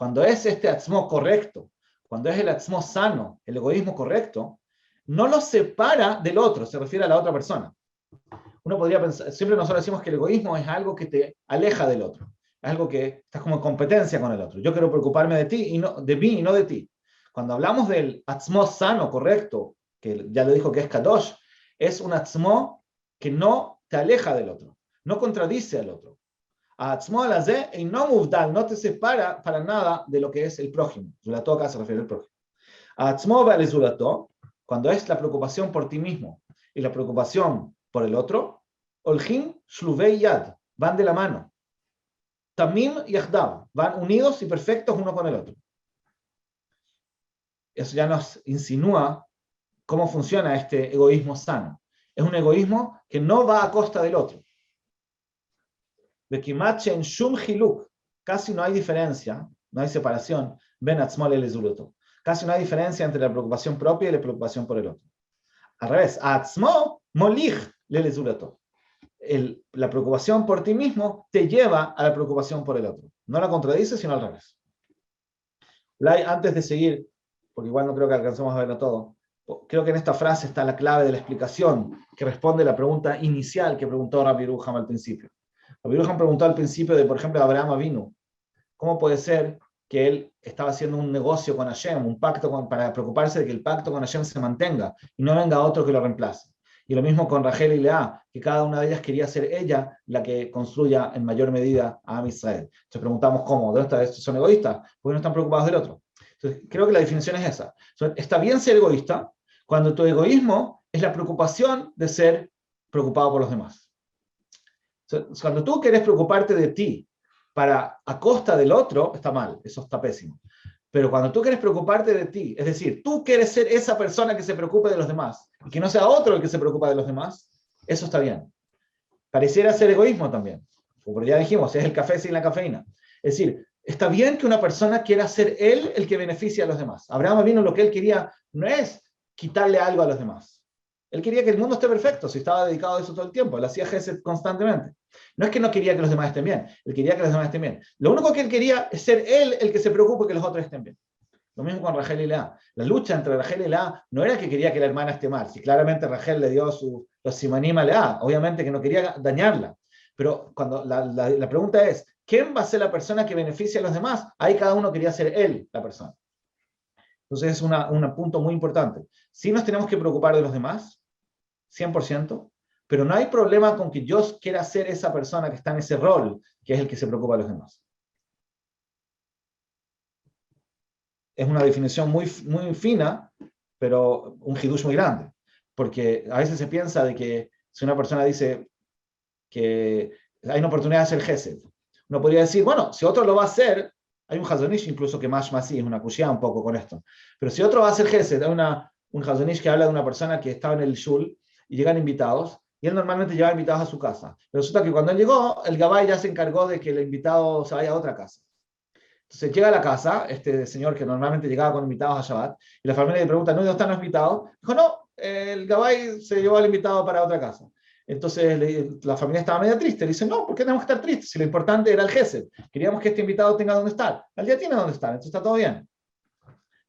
Cuando es este atzmo correcto, cuando es el atzmo sano, el egoísmo correcto, no lo separa del otro, se refiere a la otra persona. Uno podría pensar, siempre nosotros decimos que el egoísmo es algo que te aleja del otro, es algo que estás como en competencia con el otro. Yo quiero preocuparme de ti, de mí y no de ti. Cuando hablamos del atzmo sano, correcto, que ya le dijo que es kadosh, es un atzmo que no te aleja del otro, no contradice al otro. Atzmo alazé y no muvdal, no te separa para nada de lo que es el prójimo. Zulato acá se refiere al prójimo. Atzmo vale zulato, cuando es la preocupación por ti mismo y la preocupación por el otro, olhin shluvei yad, van de la mano. Tamim yachdav, van unidos y perfectos uno con el otro. Eso ya nos insinúa cómo funciona este egoísmo sano. Es un egoísmo que no va a costa del otro. De Kimachen Shum Hiluk, casi no hay diferencia no hay separación, ben atzmo lelezuloto. Casi no hay diferencia entre la preocupación propia y la preocupación por el otro. Al revés, atzmo molich lelezuloto. La preocupación por ti mismo te lleva a la preocupación por el otro. No la contradice, sino al revés. Antes de seguir, porque igual no creo que alcancemos a verlo todo, creo que en esta frase está la clave de la explicación que responde a la pregunta inicial que preguntó Rabbi Yeruham al principio. Rabbi Yeruham preguntó al principio de, por ejemplo, Abraham Avinu, ¿cómo puede ser que él estaba haciendo un negocio con Hashem, un pacto para preocuparse de que el pacto con Hashem se mantenga y no venga otro que lo reemplace? Y lo mismo con Rachel y Lea, que cada una de ellas quería ser ella la que construya en mayor medida a Am Israel. Entonces preguntamos cómo, ¿de dónde son egoístas? Porque no están preocupados del otro. Entonces creo que la definición es esa. Está bien ser egoísta cuando tu egoísmo es la preocupación de ser preocupado por los demás. Cuando tú quieres preocuparte de ti a costa del otro, está mal, eso está pésimo. Pero cuando tú quieres preocuparte de ti, es decir, tú quieres ser esa persona que se preocupe de los demás, y que no sea otro el que se preocupa de los demás, eso está bien. Pareciera ser egoísmo también, como ya dijimos, es el café sin la cafeína. Es decir, está bien que una persona quiera ser él el que beneficie a los demás. Abraham vino, lo que él quería no es quitarle algo a los demás. Él quería que el mundo esté perfecto, si estaba dedicado a eso todo el tiempo, él hacía gesed constantemente. No es que no quería que los demás estén bien, él quería que los demás estén bien. Lo único que él quería es ser él el que se preocupe que los otros estén bien. Lo mismo con Rachel y Lea. La lucha entre Rachel y Lea no era que quería que la hermana esté mal, si claramente Rachel le dio los simanim a Lea, obviamente que no quería dañarla. Pero cuando la pregunta es, ¿quién va a ser la persona que beneficie a los demás? Ahí cada uno quería ser él la persona. Entonces es un punto muy importante. Sí nos tenemos que preocupar de los demás, 100%, pero no hay problema con que yo quiera ser esa persona que está en ese rol, que es el que se preocupa de los demás. Es una definición muy, muy fina, pero un hidush muy grande, porque a veces se piensa de que si una persona dice que hay una oportunidad de hacer gesed, uno podría decir, bueno, si otro lo va a hacer, hay un Hazonish incluso que más así, es una cushía un poco con esto, pero si otro va a hacer gesed, hay un Hazonish que habla de una persona que estaba en el shul y llegan invitados, y él normalmente lleva invitados a su casa. Pero resulta que cuando él llegó, el Gabay ya se encargó de que el invitado se vaya a otra casa. Entonces llega a la casa, este señor que normalmente llegaba con invitados a Shabbat, y la familia le pregunta, ¿no, dónde están los invitados? Dijo, no, el Gabay se llevó al invitado para otra casa. Entonces la familia estaba medio triste. Le dice, no, ¿por qué tenemos que estar tristes? Si lo importante era el gesed. Queríamos que este invitado tenga dónde estar. Él ya tiene dónde estar, entonces está todo bien.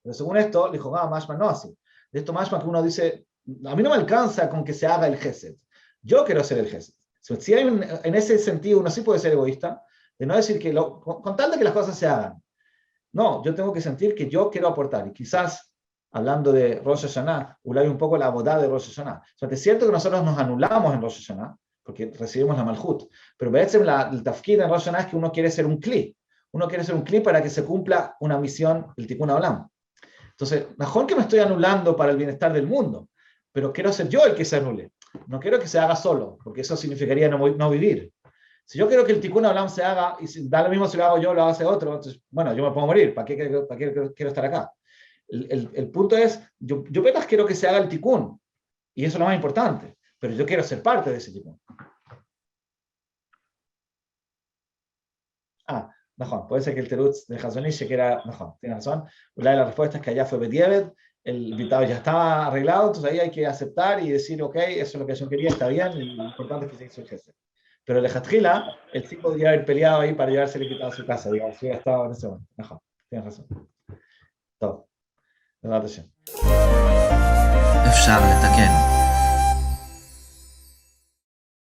Pero según esto, le dijo, mashma no así. De esto mashma que uno dice, a mí no me alcanza con que se haga el gesed. Yo quiero ser el gesed. Si hay en ese sentido uno sí puede ser egoísta, de no decir que con tal de que las cosas se hagan. No, yo tengo que sentir que yo quiero aportar. Y quizás, hablando de Rosh Hashanah, hay un poco la bodá de Rosh Hashanah. O sea, es cierto que nosotros nos anulamos en Rosh Hashanah, porque recibimos la Malhut, pero el tafkid en Rosh Hashanah es que uno quiere ser un kli. Uno quiere ser un kli para que se cumpla una misión, el Tikkun Olam. Entonces, mejor que me estoy anulando para el bienestar del mundo, pero quiero ser yo el que se anule. No quiero que se haga solo, porque eso significaría no vivir. Si yo quiero que el Tikkun Olam se haga, y da lo mismo si lo hago yo o lo hace otro, entonces, bueno, yo me puedo morir, ¿para qué quiero estar acá? El punto es, yo apenas quiero que se haga el Tikkun, y eso es lo más importante, pero yo quiero ser parte de ese Tikkun. Mejor, puede ser que el Terutz de Hazonish que era mejor, tiene razón. Una de las respuestas es que allá fue Bedieved, el invitado ya estaba arreglado, entonces ahí hay que aceptar y decir, ok, eso es lo que yo quería, está bien, y lo importante es que se hizo el jefe. Pero el Ejatjila, él sí podría haber peleado ahí para llevarse el invitado a su casa, digamos, si hubiera estado en ese momento. Mejor, tienes razón. Todo. בעזרת השם. אפשר לתקן.